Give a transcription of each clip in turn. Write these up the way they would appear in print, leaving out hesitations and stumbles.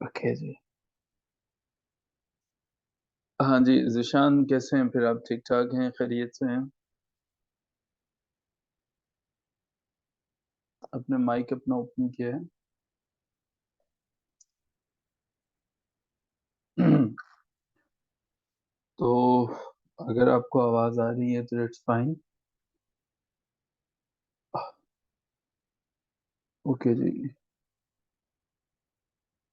Okay जी। हाँ जी, जिशान कैसे हैं? फिर आप ठीक ठाक हैं, खैरियत से हैं? अपने माइक अपना ओपन किया है। तो अगर आपको आवाज़ आ रही है तो इट्स फाइन। ओके जी।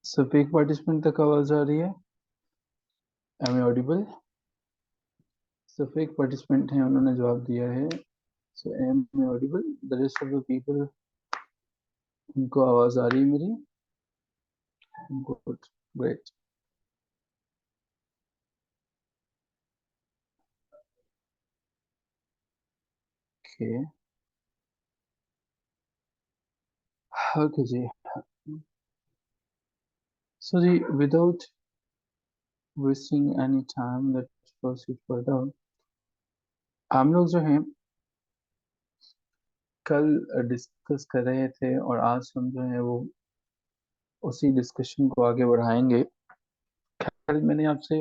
सिर्फ एक पार्टिसिपेंट तक आवाज़ आ रही है। Am I audible? सिर्फ एक पार्टिसिपेंट है, उन्होंने जवाब दिया है। So am I audible? The rest of the people, उनको आवाज़ आ रही है मेरी? Good, great. ओके। ओके जी। सो जी, without wasting any time, let's proceed further। हम लोग जो हैं कल डिस्कस कर रहे थे और आज हम जो है वो उसी डिस्कशन को आगे बढ़ाएंगे। कल मैंने आपसे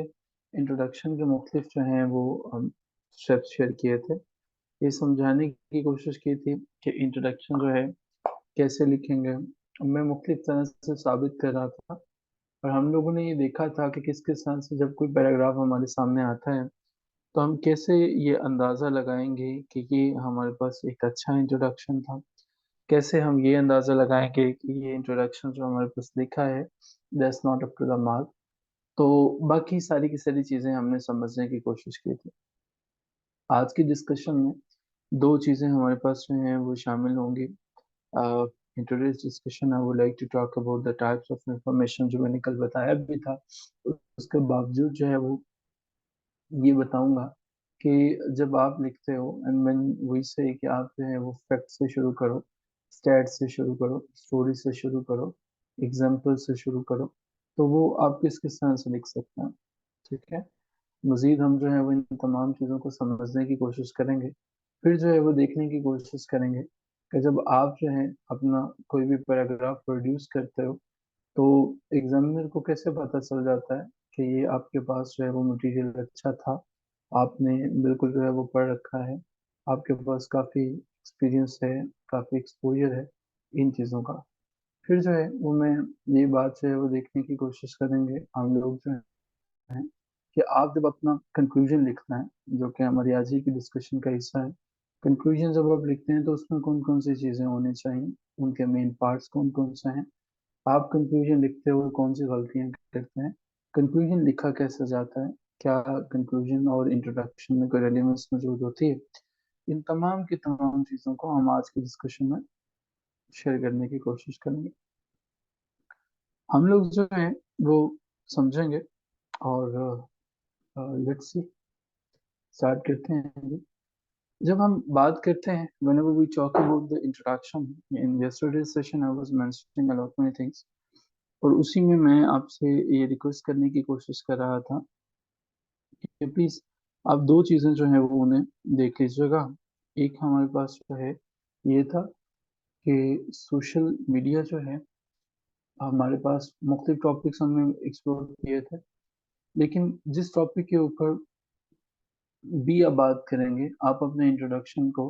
इंट्रोडक्शन के मुख्तलिफ जो हैं वो स्टेप्स शेयर किए थे। ये समझाने की कोशिश की थी कि इंट्रोडक्शन जो है कैसे लिखेंगे। मैं मुख्तलिफ तरह से साबित कर रहा था और हम लोगों ने ये देखा था कि किस किस तरह से जब कोई पैराग्राफ हमारे सामने आता है तो हम कैसे ये अंदाज़ा लगाएंगे कि ये हमारे पास एक अच्छा इंट्रोडक्शन था। कैसे हम ये अंदाज़ा लगाएंगे कि ये इंट्रोडक्शन जो हमारे पास लिखा है that's not up to the mark. तो बाकी सारी की सारी चीज़ें हमने समझने की कोशिश की थी। आज की डिस्कशन में दो चीज़ें हमारे पास जो हैं वो शामिल होंगी। In today's discussion I would like to talk about the types of information, जो मैंने कल बताया भी था। उसके बावजूद जो है वो ये बताऊंगा कि जब आप लिखते हो एंड व्हेन वी से कि आप जो है वो फैक्ट से शुरू करो, स्टैट से शुरू करो, स्टोरी से शुरू करो, एग्जाम्पल से शुरू करो, तो वो आप किस किस तरह से लिख सकते हैं। ठीक है। मजीद हम जो है वो इन तमाम चीज़ों को समझने की कोशिश करेंगे। फिर जो है वो देखने की कोशिश करेंगे कि जब आप जो है अपना कोई भी पैराग्राफ प्रोड्यूस करते हो तो एग्जामिनर को कैसे पता चल जाता है कि ये आपके पास जो है वो मटेरियल अच्छा था, आपने बिल्कुल जो है वो पढ़ रखा है, आपके पास काफ़ी एक्सपीरियंस है, काफ़ी एक्सपोजर है इन चीज़ों का। फिर जो है वो मैं ये बात जो है वो देखने की कोशिश करेंगे हम लोग जो है कि आप जब अपना कंक्लूजन लिखना है, जो कि हमारी आज ही की डिस्कशन का हिस्सा है। कंक्लूजन जब आप लिखते हैं तो उसमें कौन कौन सी चीज़ें होनी चाहिए, उनके मेन पार्ट्स कौन कौन से हैं, आप कंक्लूजन लिखते हुए कौन सी गलतियां करते हैं, कंक्लूजन लिखा कैसे जाता है, क्या कंक्लूजन और इंट्रोडक्शन में कोई रेलिवेंस मौजूद होती है। इन तमाम की तमाम चीज़ों को हम आज की डिस्कशन में शेयर करने की कोशिश करेंगे। हम लोग जो है वो समझेंगे और लेट्स सी स्टार्ट करते हैं। जब हम बात करते हैं whenever we talk about the introduction, in yesterday's session I was mentioning a lot many things, और उसी में मैं आपसे ये रिक्वेस्ट करने की कोशिश कर रहा था कि प्लीज आप दो चीजें जो है वो उन्हें देख लीजिएगा। एक हमारे पास जो है ये था कि सोशल मीडिया जो है हमारे पास मुख्तलिफ टॉपिक्स हमने एक्सप्लोर किए थे, लेकिन जिस टॉपिक के ऊपर भी अब बात करेंगे आप अपने इंट्रोडक्शन को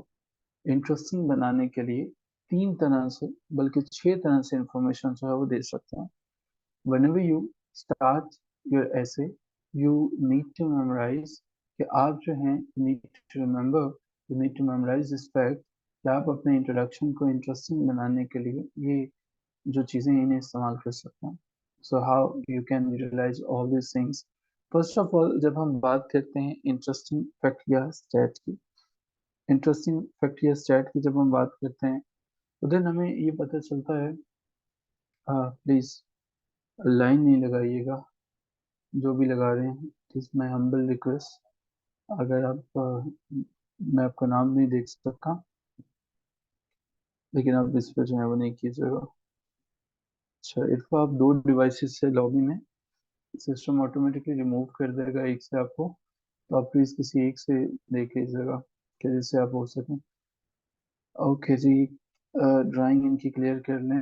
इंटरेस्टिंग बनाने के लिए तीन तरह से बल्कि छह तरह से इंफॉर्मेशन जो है वो दे सकते हैं। whenever you start your essay you need to memorize कि आप जो हैं you need to remember, you need to memorize this fact कि आप अपने इंट्रोडक्शन को इंटरेस्टिंग बनाने के लिए ये जो चीज़ें हैं, इन्हें इस्तेमाल कर सकते हैं। So how you can utilise all this things. First of all जब हम बात करते हैं इंटरेस्टिंग फैक्ट या स्टैट की, इंटरेस्टिंग फैक्ट या स्टैट की जब हम बात करते हैं तो देन हमें ये पता चलता है। प्लीज़ लाइन नहीं लगाइएगा, जो भी लगा रहे हैं इज माई हम्बल रिक्वेस्ट। अगर आप मैं आपका नाम नहीं देख सकता, लेकिन आप इस पर जो है वो नहीं कीजिएगा। अच्छा, इनको आप दो डिवाइसेस से लॉगिन है, सिस्टम ऑटोमेटिकली रिमूव कर देगा एक से आपको, तो आप प्लीज़ किसी एक से देख लीजिएगा कि जिससे आप हो सकें। ओके जी। ड्राइंग इनकी क्लियर कर लें।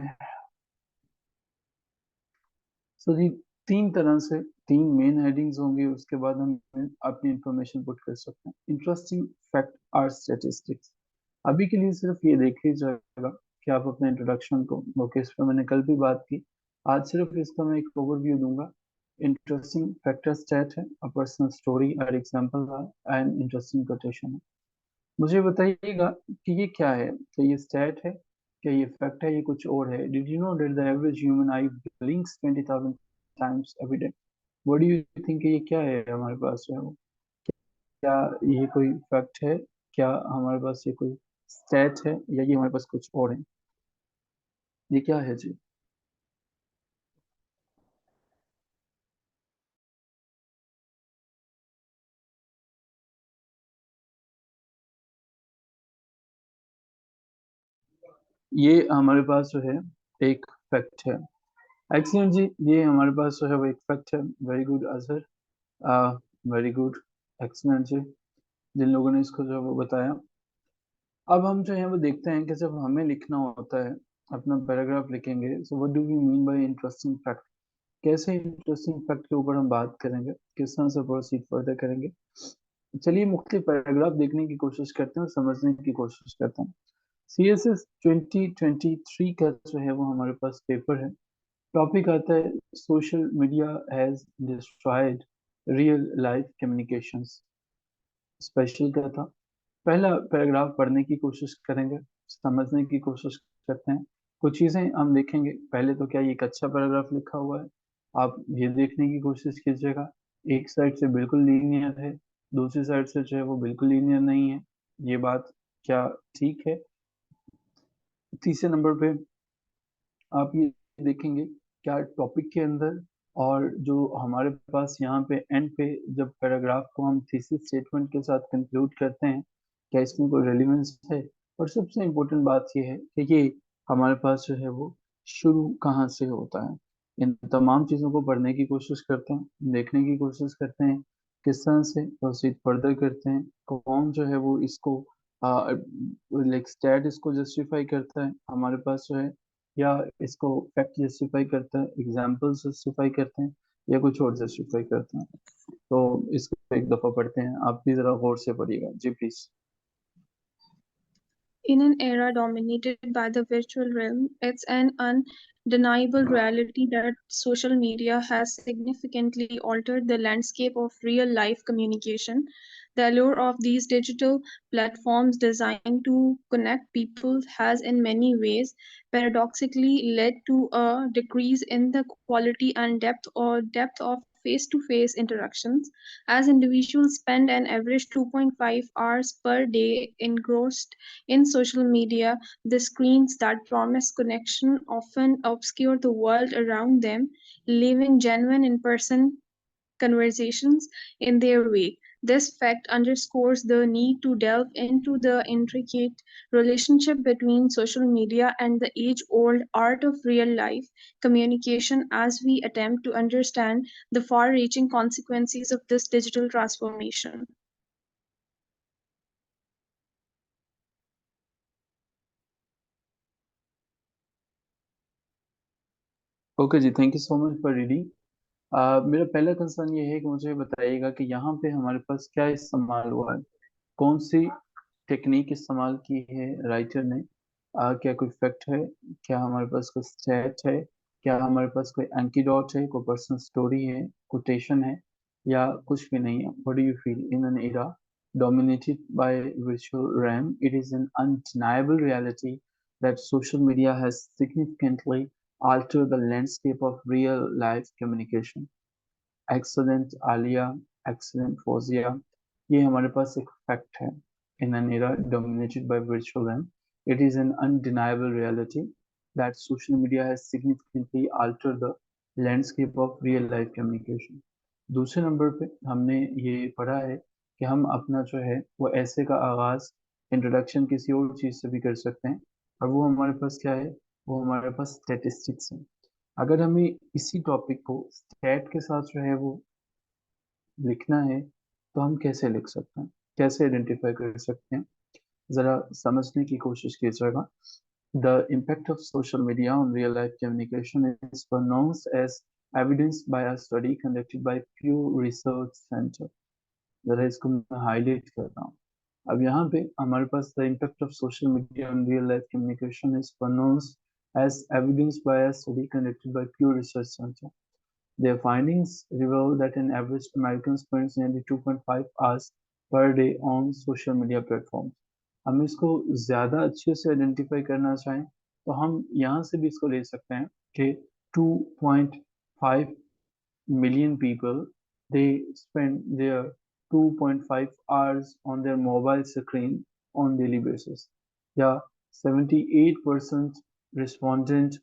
तो जी, तीन तरह से तीन मेन हेडिंग्स होंगे, उसके बाद हम अपनी इंफॉर्मेशन पुट कर सकते हैं। Interesting fact or statistics. अभी के लिए सिर्फ ये देख लीजिएगा कि आप अपने इंट्रोडक्शन को, ओके, इस पर मैंने कल भी बात की, आज सिर्फ इसका मैं एक ओवरव्यू दूंगा। इंटरेस्टिंग फैक्टर स्टैट है, अ पर्सनल स्टोरी और एग्जांपल है, एंड इंटरेस्टिंग कोटेशन है। मुझे बताइएगा कि ये क्या है, क्या ये स्टैट है, क्या ये फैक्ट है, ये कुछ और है। Did you know that the average human I blinks 20,000 times every day? What do you think, ये क्या है हमारे पास जो है वो? क्या ये कोई फैक्ट है? क्या हमारे पास ये कोई स्टैट है, या ये हमारे पास कुछ और है? ये क्या है जी? ये हमारे पास जो है एक फैक्ट है। एक्सीलेंट जी, ये हमारे पास जो है वो एक फैक्ट है। Very good answer, very good, excellent जी, जिन लोगों ने इसको जो है वो बताया। अब हम जो है वो देखते हैं कि जब हमें लिखना होता है, अपना पैराग्राफ लिखेंगे, so what do we mean by interesting fact? कैसे इंटरेस्टिंग फैक्ट के ऊपर हम बात करेंगे, किस तरह से प्रोसीड फर्दर करेंगे? चलिए मुख्तलिफ पैराग्राफ देखने की कोशिश करते हैं और समझने की कोशिश करते हैं। CSS 2023 का जो है वो हमारे पास पेपर है। टॉपिक आता है social media has destroyed real life communications. Special क्या था? पहला पैराग्राफ पढ़ने की कोशिश करेंगे, समझने की कोशिश करते हैं। कुछ चीजें हम देखेंगे। पहले तो क्या ये एक अच्छा पैराग्राफ लिखा हुआ है, आप ये देखने की कोशिश कीजिएगा। एक साइड से बिल्कुल लीनियर है, दूसरी साइड से जो है वो बिल्कुल लीनियर नहीं है। ये बात क्या ठीक है? तीसरे नंबर पे आप ये देखेंगे क्या टॉपिक के अंदर, और जो हमारे पास यहाँ पे एंड पे जब पैराग्राफ को हम थीसिस स्टेटमेंट के साथ कंक्लूड करते हैं, क्या इसमें कोई रेलिवेंस है? और सबसे इम्पोर्टेंट बात ये है कि ये हमारे पास जो है वो शुरू कहाँ से होता है। इन तमाम चीज़ों को पढ़ने की कोशिश करते हैं, देखने की कोशिश करते हैं, किस तरह से प्रोसीड फर्दर करते हैं, कौन जो है वो इसको लाइक स्टैट इसको जस्टिफाई करता है हमारे पास जो है, या इसको फैक्ट जस्टिफाई करता है, एग्जाम्पल्स जस्टिफाई करते हैं, या कुछ और जस्टिफाई करते हैं। तो इसको एक दफा पढ़ते हैं, आप भी जरा गौर से पढ़िएगा जी please. In an era dominated by the virtual realm, it's an undeniable reality that social media has significantly altered the landscape of real life communication. The allure of these digital platforms designed to connect people has, in many ways, paradoxically led to a decrease in the quality and depth of face-to-face interactions, as individuals spend an average 2.5 hours per day engrossed in social media. The screens that promise connection often obscure the world around them, leaving genuine in person conversations in their wake. This fact underscores the need to delve into the intricate relationship between social media and the age old art of real life communication as we attempt to understand the far reaching consequences of this digital transformation. Okay जी, thank you so much for reading. मेरा पहला concern ये है कि मुझे बताइएगा कि यहाँ पे हमारे पास क्या इस्तेमाल हुआ है, कौन सी टेक्निक इस्तेमाल की है राइटर ने। क्या कोई फैक्ट है, क्या हमारे पास कोई स्टैट है, क्या हमारे पास कोई एंटीडोट है, कोई पर्सनल स्टोरी है, कोटेशन है, या कुछ भी नहीं है? What do you feel? In an era dominated by virtual realm, it is an undeniable reality that social media has significantly altered the landscape of real life communication. Excellent Alia, excellent Fauzia, ये हमारे पास एक fact है। In an era dominated by virtual realm, it is an undeniable reality that social media has significantly altered the landscape of real life communication. दूसरे number पे हमने ये पढ़ा है कि हम अपना जो है वो ऐसे का आगाज, इंट्रोडक्शन किसी और चीज़ से भी कर सकते हैं, और वो हमारे पास क्या है, वो हमारे पास स्टेटिस्टिक्स है। अगर हमें इसी टॉपिक को स्टैट के साथ जो है वो लिखना है, तो हम कैसे लिख सकते हैं, कैसे आइडेंटिफाई कर सकते हैं? ज़रा समझने की कोशिश कीजिएगा। The impact of social media on real life communication is pronounced as evidenced by a study conducted by Pew Research Center. जरा इसको मैं हाईलाइट कर रहा हूँ. अब यहाँ पे हमारे पास the impact of social media on real life communication is pronounced as evidenced by a study conducted by Pew Research Center. Their findings reveal that an average American spends nearly 2.5 hours per day on social media platforms. हम इसको ज़्यादा अच्छे से identify करना चाहें तो हम यहाँ से भी इसको ले सकते हैं कि 2.5 million people, they spend their 2.5 hours on their mobile screen on daily basis. Yeah, 78% respondent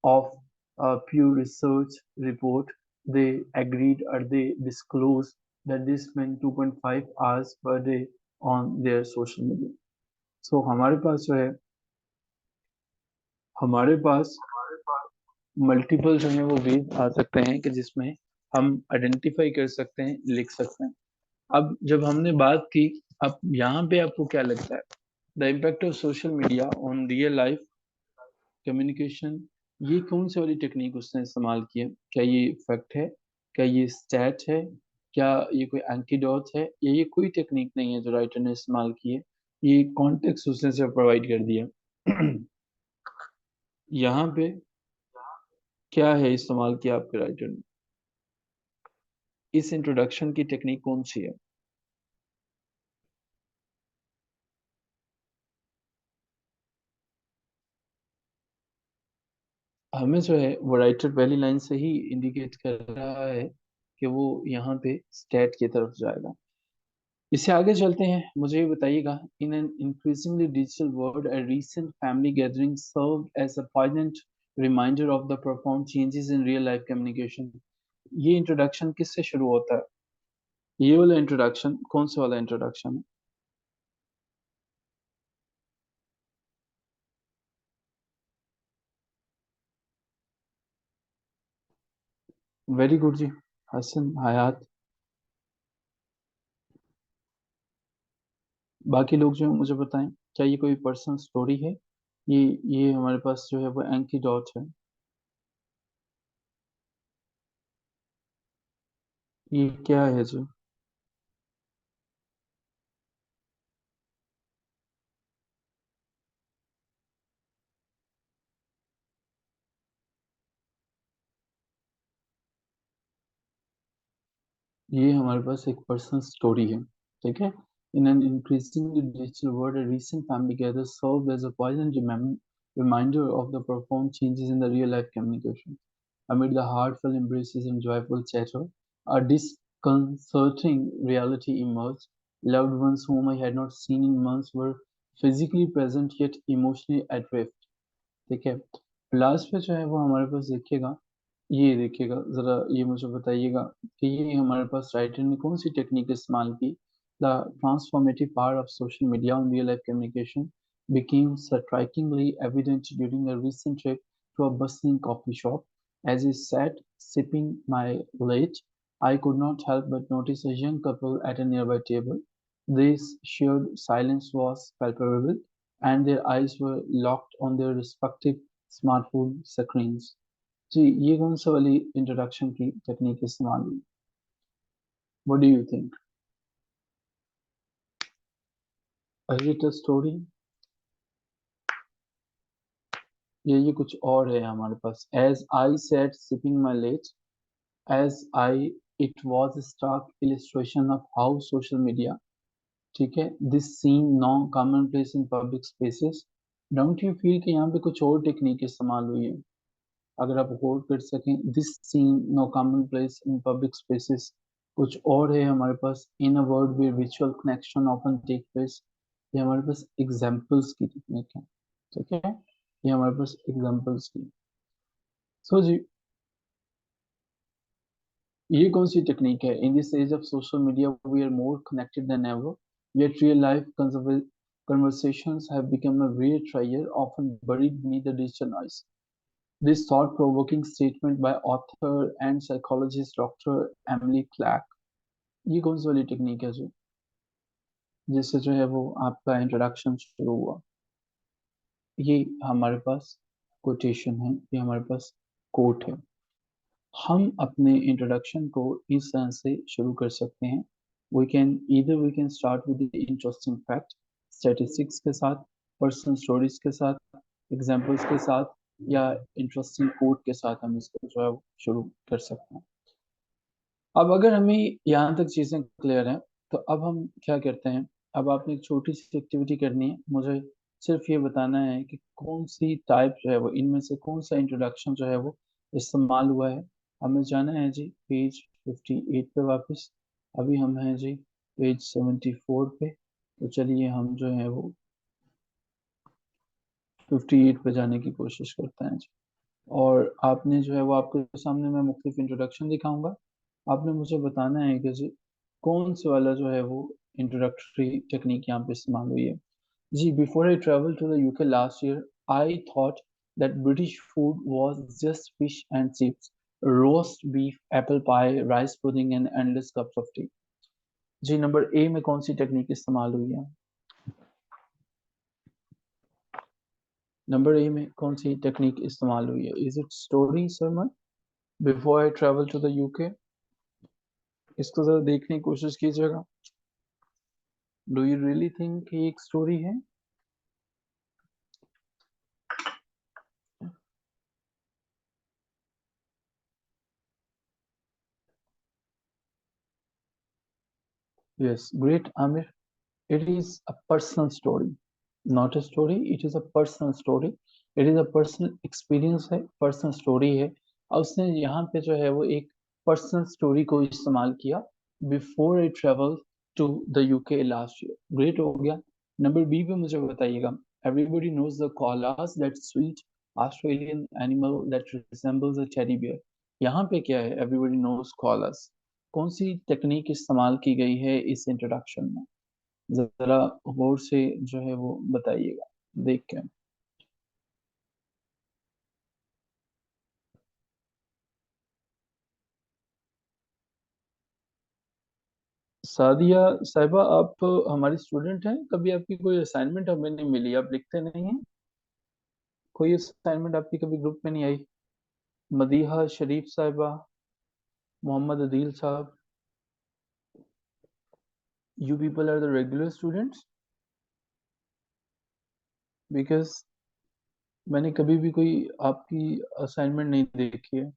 of a Pew Research report, they agreed or they disclosed that they spend 2.5 hours per day on their social media. So हमारे पास जो है हमारे पास multiple जो है वो veg आ सकते हैं कि जिसमें हम आइडेंटिफाई कर सकते हैं, लिख सकते हैं. अब जब हमने बात की, अब यहाँ पे आपको क्या लगता है the impact of social media on real life communication, ये कौन सी वाली टेक्निक उसने इस्तेमाल की है? क्या ये फैक्ट है, क्या ये स्टैट है, क्या ये कोई एंटीडोट है, या ये कोई टेक्निक नहीं है जो राइटर ने इस्तेमाल की है, ये कॉन्टेक्स्ट उसने सिर्फ प्रोवाइड कर दिया. यहाँ पे क्या है इस्तेमाल किया आपके राइटर ने? इस इंट्रोडक्शन की टेक्निक कौन सी है? हमें जो है वो राइटर पहली लाइन से ही इंडिकेट कर रहा है कि वो यहाँ पे स्टैट की तरफ जाएगा. इससे आगे चलते हैं. मुझे ये बताइएगा, in an increasingly digital world a recent family gathering served as a poignant reminder of the profound changes in real life communication. ये इंट्रोडक्शन किससे शुरू होता है? ये वाला इंट्रोडक्शन कौन सा वाला इंट्रोडक्शन है? वेरी गुड जी, हसन हयात. बाकी लोग जो हैं मुझे बताएं, क्या ये कोई पर्सनल स्टोरी है? ये हमारे पास जो है वो एंटीडोट है. ये क्या है जी? ये हमारे पास एक पर्सनल स्टोरी है. ठीक है. In an increasingly digital world a recent family gather served as a poignant reminder of the profound changes in the real life communication. Amid the heartfelt embraces and joyful chatter, a disconcerting reality emerged. Loved ones whom I had not seen in months were physically present yet emotionally adrift. ठीक है. Last पे जो है वो हमारे पास देखिएगा, ये देखिएगा जरा, ये मुझे बताइएगा कि ये हमारे पास राइटर ने कौन सी टेक्निक इस्तेमाल की. The transformative power of social media on real life communication became strikingly evident during a recent trip to a bustling coffee shop. As I sat sipping my latte, I could not help but notice a young couple at a nearby table. This shared silence was palpable, and their eyes were locked on their respective smartphone screens. जी, ये कौन सा वाली introduction की technique इस्तेमाल हुई? What do you think? Is it a story? ये कुछ और है हमारे पास. As I sat sipping my latte, as I, it was stark illustration of how social media, ठीक है, this scene no commonplace in public spaces. Don't you feel कि यहाँ पे कुछ और टेक्निक इस्तेमाल हुई है? अगर आप गौर कर सकें, this scene no commonplace in public spaces, कुछ और है हमारे पास. In a world where visual connection often take place. ये हमारे पास एग्जाम्पल्स की टेक्निक है. ठीक है, ये हमारे पास एग्जाम्पल्स की. सो जी, ये कौन सी टेक्निक है? In this age of social media we are more connected than ever, yet real life conversations have become a rare trial, often buried beneath the digital noise. This thought-provoking statement by author and psychologist Dr. Emily Clark, ये कौन सी वाली technique है जो जिससे जो है वो आपका इंट्रोडक्शन शुरू हुआ? ये हमारे पास कोटेशन है, ये हमारे पास कोट है. हम अपने इंट्रोडक्शन को इस तरह से शुरू कर सकते हैं। We can start with interesting fact, statistics के साथ, पर्सनल स्टोरीज के साथ, एग्जांपल्स के साथ, या इंटरेस्टिंग कोट के साथ हम इसको जो है वो शुरू कर सकते हैं। अब अगर हमें यहाँ तक चीज़ें क्लियर हैं, तो अब हम क्या करते हैं। अब आपने एक छोटी सी एक्टिविटी करनी है, मुझे सिर्फ ये बताना है कि कौन सी टाइप जो है वो, इनमें से कौन सा इंट्रोडक्शन जो है वो इस्तेमाल हुआ है। हमें जाना है जी पेज 58 पे वापस। अभी हम हैं जी पेज 74 पे। तो चलिए हम जो है वो 58 पे जाने की कोशिश करते हैं जी। और आपने जो है वो, आपके सामने मैं मुख्तलिफ इंट्रोडक्शन दिखाऊंगा। आपने मुझे बताना है कि जी कौन से वाला जो है वो इंट्रोडक्टरी टेक्निक यहाँ पे इस्तेमाल हुई है। जी, before I travel to the UK last year, I thought that British food was just fish and chips, roast beef, apple pie, rice pudding and endless cups of tea. जी, number A में कौन सी technique इस्तेमाल हुई है? Number A में कौन सी टेक्निक इस्तेमाल हुई है? Is it story sermon, before I travel to the UK? इसको जरा देखने की कोशिश कीजिएगा। डू यू रियली थिंक ये एक स्टोरी है? Yes, great, Amir. It is a personal story, not a story. It is a personal story. It is a personal experience है, personal story है। और उसने यहाँ पे जो है वो एक personal story को इस्तेमाल किया। Before I travel to the UK last year. Great हो गया। नंबर बी पे मुझे बताइएगा। Everybody knows the koalas, that sweet Australian animal that resembles a teddy bear. यहाँ पे क्या है? Everybody knows koalas. कौन सी टेक्निक इस्तेमाल की गई है इस इंट्रोडक्शन में? जरा गौर से जो है वो बताइएगा, देख के। सादिया साहिबा, आप हमारी स्टूडेंट हैं, कभी आपकी कोई असाइनमेंट हमें नहीं मिली, आप लिखते नहीं हैं? कोई असाइनमेंट आपकी कभी ग्रुप में नहीं आई? मदीहा शरीफ साहिबा, मोहम्मद अदील साहब, you people are the regular students? Because मैंने कभी भी कोई आपकी असाइनमेंट नहीं देखी है।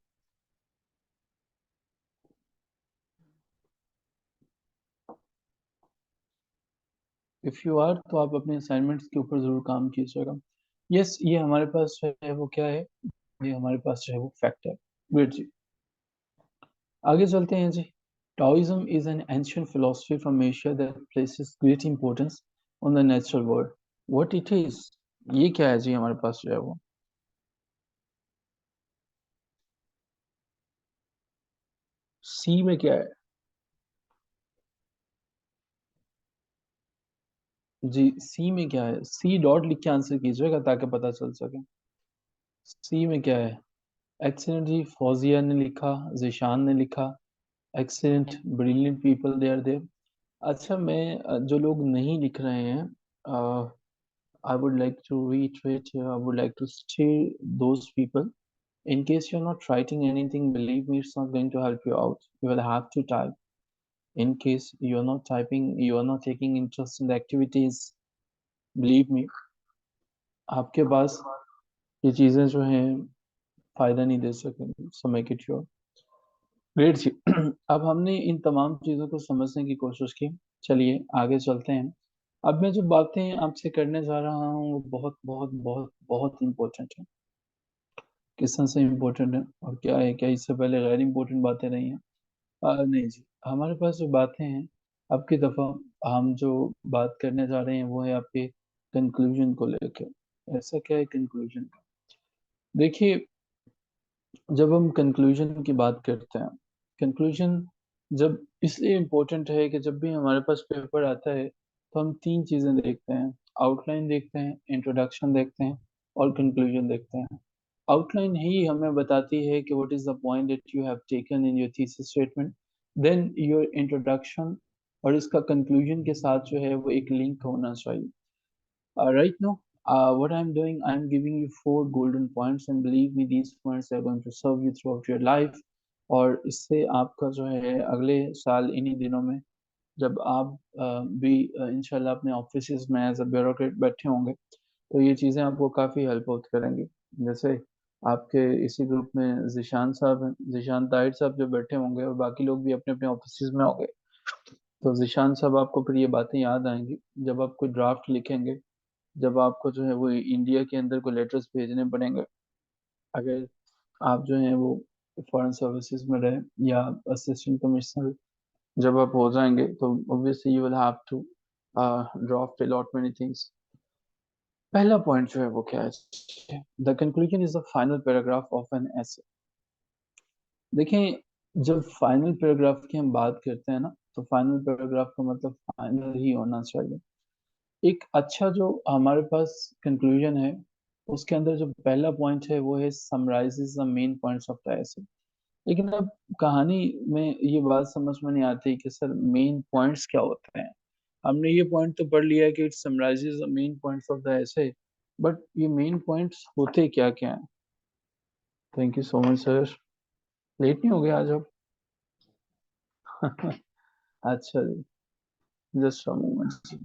इफ़ यू आर, तो आप अपने असाइनमेंट्स के ऊपर ज़रूर काम कीजिएगा। यस, ये हमारे पास जो है वो क्या है, ये हमारे पास जो है वो फैक्ट है। गुड जी, आगे चलते हैं जी। Taoism is an ancient philosophy from Asia that places great importance on the natural world. What it is? ये क्या है जी हमारे पास जो है वो? सी में क्या है? जी, सी में क्या है? सी डॉट लिख के आंसर कीजिएगा ताकि पता चल सके। सी में क्या है? एक्सीलेंट जी, फौजिया ने लिखा, जिशान ने लिखा। Excellent, brilliant people they are there. अच्छा, मैं जो लोग नहीं लिख रहे हैं, I would like to reiterate here, I would like to steer those people. In case you're not writing anything, believe me, it's not going to help you out. You will have to type. In case you're not typing, you are not taking interest in the activities, believe me, आपके पास ये चीज़ें जो हैं फ़ायदा नहीं दे सकेंगी। So make it sure. Great जी। अब हमने इन तमाम चीज़ों को समझने की कोशिश की। चलिए आगे चलते हैं। अब मैं जो बातें आपसे करने जा रहा हूँ वो बहुत बहुत बहुत बहुत इम्पोर्टेंट है। किस तरह से इम्पोर्टेंट है और क्या है, क्या इससे पहले गैर इम्पोर्टेंट बातें रही हैं? नहीं जी, हमारे पास जो बातें हैं, अब की दफ़ा हम जो बात करने जा रहे हैं वो है आपके कंक्लूजन को लेके। ऐसा क्या है कंक्लूजन? देखिए, जब हम कंक्लूजन की बात करते हैं, कंक्लूजन जब इसलिए इम्पोर्टेंट है कि जब भी हमारे पास पेपर आता है तो हम तीन चीज़ें देखते हैं। आउटलाइन देखते हैं, इंट्रोडक्शन देखते हैं, और कंक्लूजन देखते हैं। आउटलाइन ही हमें बताती है कि what is the point that you have taken in your thesis statement, then your introduction और इसका कंक्लूजन के साथ जो है वो एक लिंक होना चाहिए। Right now, what I'm doing, I'm giving you four golden points, and believe me, these points are going to serve you throughout your life. और इससे आपका जो है अगले साल इन्हीं दिनों में जब आप भी इंशाल्लाह अपने ऑफिस में एज अ ब्यूरोक्रेट बैठे होंगे, तो ये चीज़ें आपको काफ़ी हेल्प आउट करेंगी। जैसे आपके इसी ग्रुप में जिशान साहब हैं, जिशान ताहिर साहब जो बैठे होंगे और बाकी लोग भी अपने अपने ऑफिस में होंगे, तो जिशान साहब आपको फिर ये बातें याद आएंगी जब आप कोई ड्राफ्ट लिखेंगे, जब आपको जो है वो इंडिया के अंदर को लेटर्स भेजने पड़ेंगे, अगर आप जो है वो फॉरेन सर्विसेज में रहे या असिस्टेंट कमिश्नर जब आप हो जाएंगे, तो obviously you will have to draft a lot many things. पहला पॉइंट जो है वो क्या है, the conclusion is the final paragraph of an essay. देखें, जब फाइनल पैराग्राफ की हम बात करते हैं ना, तो फाइनल पैराग्राफ का मतलब फाइनल ही होना चाहिए। एक अच्छा जो हमारे पास कंक्लूजन है, उसके अंदर जो पहला पॉइंट है वो है summarises the main points of the essay. लेकिन अब कहानी में ये बात समझ में नहीं आती कि सर मेन पॉइंट्स क्या होते हैं। हमने ये पॉइंट तो पढ़ लिया है कि it summarises the main points of the essay, but ये मेन पॉइंट्स होते क्या क्या हैं? Thank you so much sir. Late नहीं हो गया आज आप? अच्छा जी, just a moment.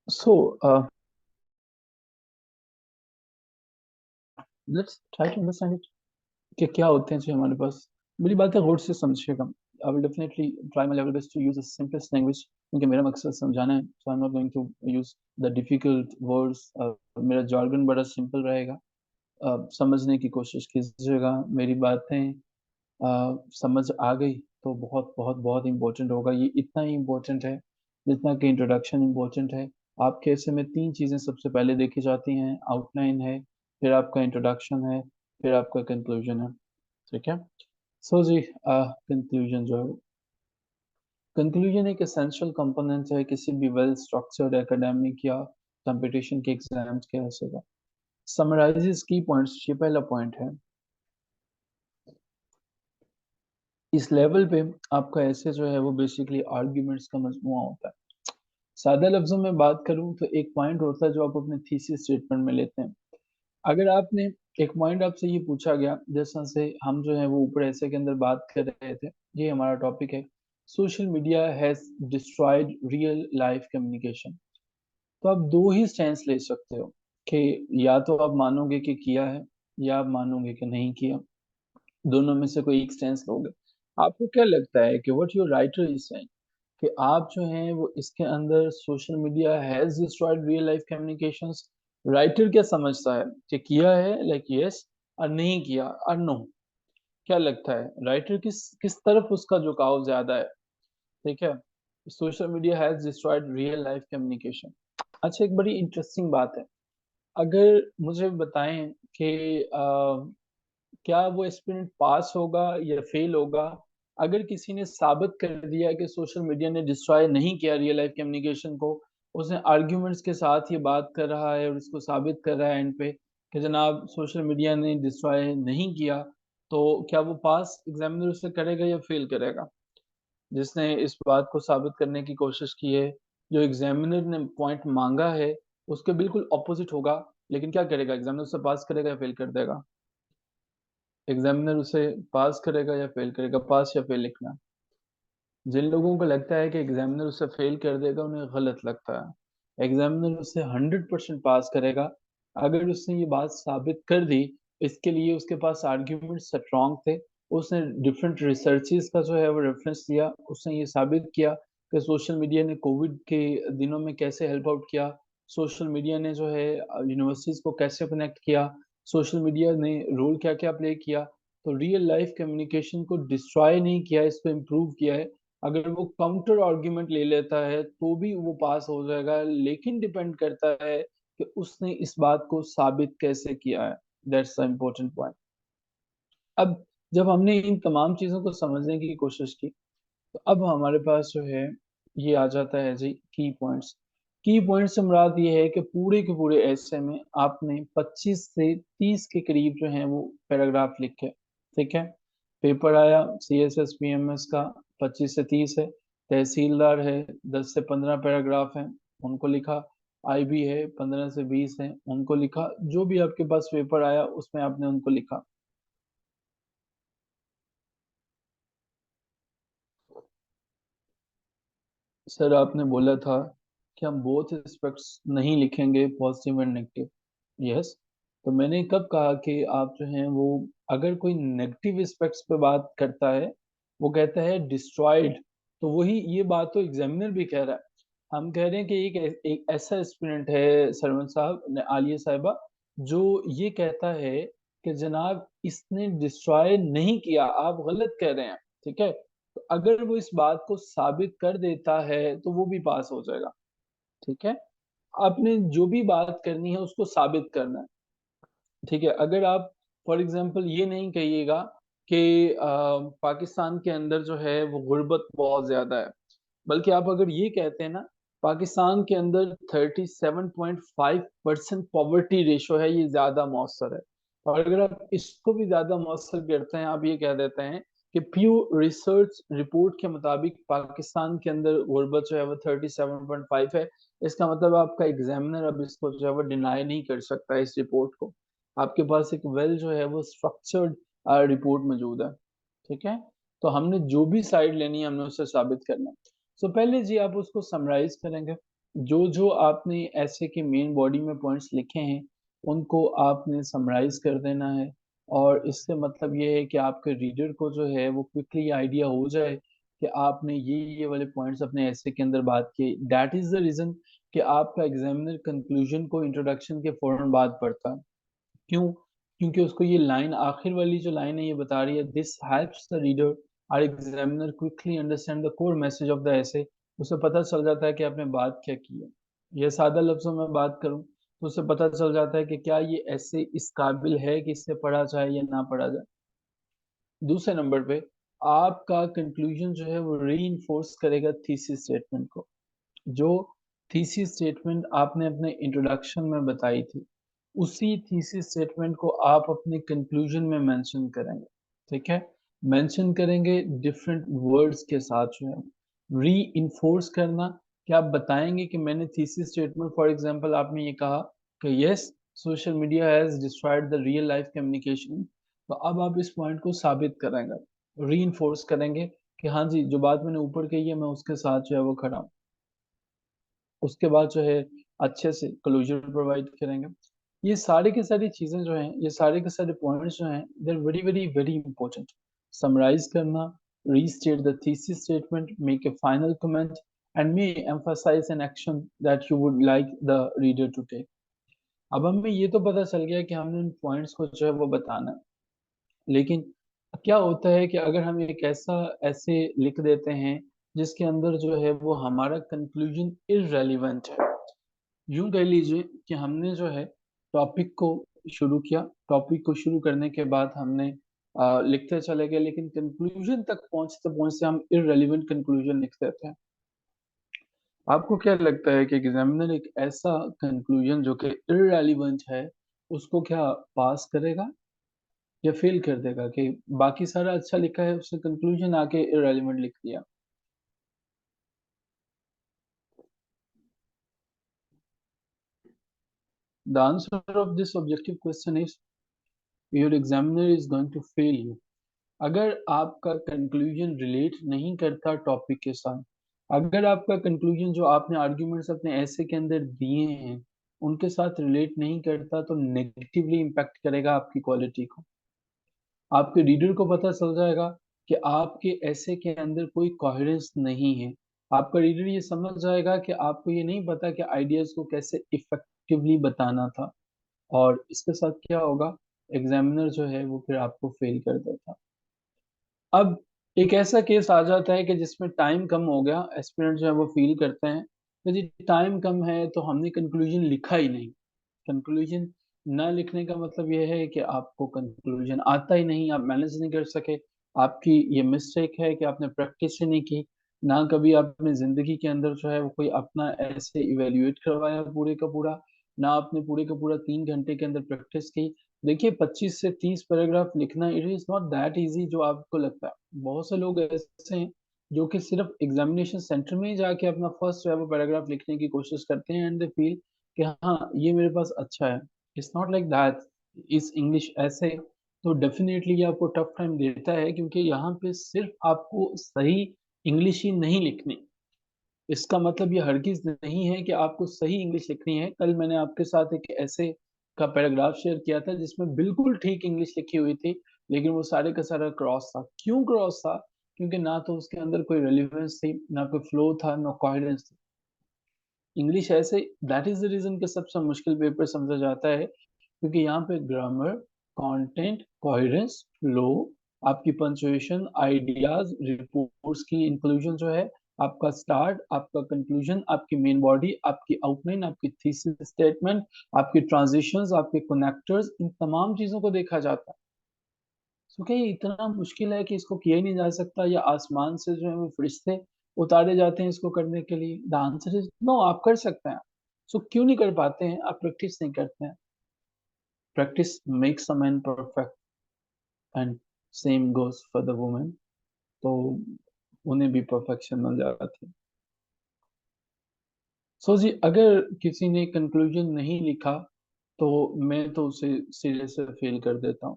So let's try to understand कि क्या होते हैं जी हमारे पास। मेरी बात है गौर से समझिएगा। I will definitely try my level best to use the simplest language, क्योंकि मेरा मकसद समझाना है, so I am not going to use the difficult words. मेरा jargon बड़ा सिंपल रहेगा। समझने की कोशिश कीजिएगा। मेरी बातें समझ आ गई तो बहुत बहुत बहुत इंपॉर्टेंट होगा। ये इतना ही इम्पोर्टेंट है जितना कि इंट्रोडक्शन इम्पोर्टेंट है। आपके ऐसे में तीन चीज़ें सबसे पहले देखी जाती हैं, आउटलाइन है, फिर आपका इंट्रोडक्शन है, फिर आपका कंक्लूजन है। ठीक है। सो जी, कंक्लूजन जो है, कंक्लूजन एक एसेंशियल कंपोनेंट है किसी भी वेल स्ट्रक्चर्ड एकेडमिक या कंपटीशन के एग्जाम्स के ऐसे का। समराइजेस की पॉइंट्स, ये पहला पॉइंट है। इस लेवल पे आपका ऐसे जो है वो बेसिकली आर्ग्यूमेंट्स का मजमूआ होता है। सादा लफ्जों में बात करूं तो एक पॉइंट होता है जो आप अपने थीसिस स्टेटमेंट में लेते हैं। अगर आपने एक पॉइंट आपसे ये पूछा गया, जैसा से हम जो है वो ऊपर ऐसे के अंदर बात कर रहे थे, ये हमारा टॉपिक है, social media has destroyed real life communication. तो आप दो ही स्टैंस ले सकते हो कि या तो आप मानोगे कि किया है, या आप मानोगे कि नहीं किया। दोनों में से कोई एक स्टैंस लोगे। आपको क्या लगता है कि what your writer is saying, कि आप जो हैं वो इसके अंदर social media has destroyed real life communications, writer क्या समझता है कि किया है, लाइक यस, और नहीं किया और नो? क्या लगता है राइटर किस किस तरफ उसका झुकाव ज्यादा है? ठीक है। Social media has destroyed real life communication. अच्छा, एक बड़ी इंटरेस्टिंग बात है। अगर मुझे बताएं कि क्या वो एस्पिरेंट पास होगा या फेल होगा, अगर किसी ने साबित कर दिया कि सोशल मीडिया ने डिस्ट्रॉय नहीं किया रियल लाइफ कम्युनिकेशन को, उसने आर्ग्यूमेंट्स के साथ ये बात कर रहा है और इसको साबित कर रहा है एंड पे कि जनाब सोशल मीडिया ने डिस्ट्रॉय नहीं किया, तो क्या वो पास एग्जामिनर उसे करेगा या फेल करेगा? जिसने इस बात को साबित करने की कोशिश की है, जो एग्जामिनर ने पॉइंट मांगा है, उसके बिल्कुल ऑपोजिट होगा, लेकिन क्या करेगा एग्जामिनर, उसे पास करेगा या फेल कर देगा? एग्जामिनर उसे पास करेगा या फेल करेगा? पास या फेल लिखना। जिन लोगों को लगता है कि एग्जामिनर उसे फेल कर देगा, उन्हें गलत लगता है। एग्जामिनर उसे 100% पास करेगा। अगर उसने ये बात साबित कर दी, इसके लिए उसके पास आर्ग्यूमेंट स्ट्रॉन्ग थे, उसने डिफरेंट रिसर्चेस का जो है वो रेफरेंस दिया, उसने ये साबित किया कि सोशल मीडिया ने कोविड के दिनों में कैसे हेल्प आउट किया, सोशल मीडिया ने जो है यूनिवर्सिटीज को कैसे कनेक्ट किया, सोशल मीडिया ने रोल क्या क्या प्ले किया। तो रियल लाइफ कम्युनिकेशन को डिस्ट्रॉय नहीं किया, इसको इम्प्रूव किया है। अगर वो काउंटर आर्ग्यूमेंट ले लेता है तो भी वो पास हो जाएगा, लेकिन डिपेंड करता है कि उसने इस बात को साबित कैसे किया है। That's the important point. अब जब हमने इन तमाम चीजों को समझने की कोशिश की, तो अब हमारे पास जो है ये आ जाता है जी की पॉइंट्स। की पॉइंट्स से मुराद ये है कि पूरे के पूरे ऐसे में आपने 25 से 30 के करीब जो है वो पैराग्राफ लिखे। ठीक है। पेपर आया CSS PMS का, 25 से 30 है। तहसीलदार है, 10 से 15 पैराग्राफ हैं, उनको लिखा। IB है, 15 से 20 है, उनको लिखा। जो भी आपके पास पेपर आया उसमें आपने उनको लिखा। सर आपने बोला था कि हम बोथ एस्पेक्ट्स नहीं लिखेंगे, पॉजिटिव एंड नेगेटिव। यस। तो मैंने कब कहा कि आप जो हैं वो, अगर कोई नेगेटिव एस्पेक्ट्स पे बात करता है, वो कहता है डिस्ट्रॉयड, तो वही ये बात तो एग्जामिनर भी कह रहा है। हम कह रहे हैं कि एक ऐसा स्टूडेंट है सरवन साहब, आलिया साहिबा, जो ये कहता है कि जनाब इसने डिस्ट्रॉय नहीं किया, आप गलत कह रहे हैं। ठीक है, तो अगर वो इस बात को साबित कर देता है तो वो भी पास हो जाएगा। ठीक है, आपने जो भी बात करनी है उसको साबित करना है। ठीक है, अगर आप फॉर एग्जांपल ये नहीं कहिएगा कि पाकिस्तान के अंदर जो है वो गुर्बत बहुत ज्यादा है, बल्कि आप अगर ये कहते हैं ना, पाकिस्तान के अंदर 37.5% पॉवर्टी रेशो है, ये ज्यादा मौसर है। और अगर आप इसको भी ज्यादा मौसर करते हैं, आप ये कह देते हैं कि प्यू रिसर्च रिपोर्ट के मुताबिक पाकिस्तान के अंदर गुर्बत जो है वो 37.5 है, इसका मतलब आपका एग्जामिनर अब इसको जो है वो डिनाई नहीं कर सकता इस रिपोर्ट को। आपके पास एक वेल जो है वो स्ट्रक्चर्ड रिपोर्ट मौजूद है। ठीक है, तो हमने जो भी साइड लेनी है हमने उससे साबित करना है। सो पहले जी आप उसको समराइज करेंगे। जो जो आपने ऐसे के मेन बॉडी में पॉइंट्स लिखे हैं उनको आपने समराइज कर देना है। और इससे मतलब ये है कि आपके रीडर को जो है वो क्विकली आइडिया हो जाए कि आपने ये वाले पॉइंट्स अपने ऐसे के अंदर बात किए। दैट इज द रीजन कि आपका एग्जामिनर कंक्लूजन को इंट्रोडक्शन के फौरन बाद पढ़ता है। क्यों? क्योंकि उसको ये लाइन, आखिर वाली जो लाइन है, ये बता रही है this helps the reader or examiner quickly understand the core message of the essay. उसे पता चल जाता है कि आपने बात क्या की है। ये सादा लफ्जों में बात करूं तो उसे पता चल जाता है कि क्या ये ऐसे इस काबिल है कि इससे पढ़ा जाए या ना पढ़ा जाए। दूसरे नंबर पे आपका कंक्लूजन जो है वो री करेगा थीसिस स्टेटमेंट को। जो थीसिस स्टेटमेंट आपने अपने इंट्रोडक्शन में बताई थी, उसी थीसिस स्टेटमेंट को आप अपने कंक्लूजन में मेंशन करेंगे। ठीक है, मेंशन करेंगे डिफरेंट वर्ड्स के साथ जो है री इन्फोर्स करना। कि आप बताएंगे कि मैंने थीसिस स्टेटमेंट, फॉर एग्जांपल आपने ये कहा कि yes social media has destroyed the real life communication, तो अब आप इस पॉइंट को साबित करेंगे, री इन्फोर्स करेंगे कि हाँ जी जो बात मैंने ऊपर कही है मैं उसके साथ जो है वो खड़ा हूँ। उसके बाद जो है अच्छे से क्लोजर प्रोवाइड करेंगे। ये सारी की सारी चीजें जो हैं, ये सारे के सारे पॉइंट्स जो हैं, they are very very very important. Summarise करना, restate the thesis statement, make a final comment and may emphasise an action that you would like the reader to take. अब हमें ये तो पता चल गया कि हमने उन पॉइंट्स को जो है वो बताना है, लेकिन क्या होता है कि अगर हम एक ऐसा ऐसे लिख देते हैं जिसके अंदर जो है वो हमारा कंक्लूजन इररेलेवेंट है। यूं कह लीजिए कि हमने जो है टॉपिक को शुरू किया, टॉपिक को शुरू करने के बाद हमने लिखते चले गए, लेकिन कंक्लूजन तक पहुंचते पहुंचते हम इररेलेवेंट कंक्लूजन लिख देते हैं। आपको क्या लगता है कि एग्जामिनर एक ऐसा कंक्लूजन जो कि इररेलेवेंट है उसको क्या पास करेगा या फेल कर देगा, कि बाकी सारा अच्छा लिखा है उसने कंक्लूजन आके इररेलेवेंट लिख दिया? The answer of this objective question is your examiner is going to fail you. अगर आपका कंक्लूजन रिलेट नहीं करता टॉपिक के साथ, अगर आपका कंक्लूजन जो आपने आर्ग्यूमेंट्स अपने ऐसे के अंदर दिए हैं उनके साथ रिलेट नहीं करता, तो नेगेटिवली इम्पैक्ट करेगा आपकी क्वालिटी को। आपके रीडर को पता चल जाएगा कि आपके ऐसे के अंदर कोई कोहेरेंस नहीं है। आपका रीडर ये समझ जाएगा कि आपको ये नहीं पता कि आइडियाज को कैसे इफेक्टिवली बताना था। और इसके साथ क्या होगा, एग्जामिनर जो है वो फिर आपको फेल कर देता। अब एक ऐसा केस आ जाता है कि जिसमें टाइम कम हो गया, एस्पिरेंट जो है वो फील करते हैं कि जी टाइम कम है तो हमने कंक्लूजन लिखा ही नहीं। कंक्लूजन ना लिखने का मतलब यह है कि आपको कंक्लूजन आता ही नहीं, आप मैनेज नहीं कर सके। आपकी ये मिस्टेक है कि आपने प्रैक्टिस ही नहीं की। ना कभी आपने जिंदगी के अंदर जो है वो कोई अपना ऐसे इवेल्युएट करवाया पूरे का पूरा, ना आपने पूरे का पूरा 3 घंटे के अंदर प्रैक्टिस की। देखिए 25 से 30 पैराग्राफ लिखना it is not that easy जो आपको लगता है। बहुत से लोग ऐसे हैं जो कि सिर्फ एग्जामिनेशन सेंटर में ही जाके अपना फर्स्ट जो है वो पैराग्राफ लिखने की कोशिश करते हैं, एंड दे फील कि हाँ ये मेरे पास अच्छा है। It's not like that. इस इंग्लिश ऐसे तो डेफिनेटली ये आपको टफ टाइम देता है, क्योंकि यहाँ पे सिर्फ आपको सही इंग्लिश ही नहीं लिखनी। इसका मतलब ये हरगिज नहीं है कि आपको सही इंग्लिश लिखनी है। कल मैंने आपके साथ एक ऐसे का पैराग्राफ शेयर किया था जिसमें बिल्कुल ठीक इंग्लिश लिखी हुई थी, लेकिन वो सारे का सारा क्रॉस था। क्यों क्रॉस था? क्योंकि ना तो उसके अंदर कोई रेलिवेंस थी, ना कोई फ्लो था, ना कोहेरेंस थी। इंग्लिश ऐसे, दैट इज द रीजन कि सबसे मुश्किल पेपर समझा जाता है, क्योंकि यहाँ पे ग्रामर, कंटेंट, कोहेरेंस, फ्लो, आपकी पंचुएशन, आइडियाज, रिपोर्ट्स की इंक्लूजन जो है, आपका स्टार्ट, आपका कंक्लूजन, आपकी मेन बॉडी, आपकी आउटलाइन, आपकी थीसिस स्टेटमेंट, आपकी ट्रांजिशंस, आपके कनेक्टर्स, इन तमाम चीजों को देखा जाता है। तो क्या ये इतना मुश्किल है कि इसको किया ही नहीं जा सकता, या आसमान से जो है वो फरिश्ते उतारे जाते हैं इसको करने के लिए? द आंसर इज नो, आप कर सकते हैं। सो क्यों नहीं कर पाते हैं? आप प्रैक्टिस नहीं करते हैं। Practice makes a man perfect, and same goes for the women. तो उन्हें भी परफेक्शन मिल जाती है। सो जी, अगर किसी ने कंक्लूजन नहीं लिखा तो मैं तो उसे सिरे से फेल कर देता हूँ।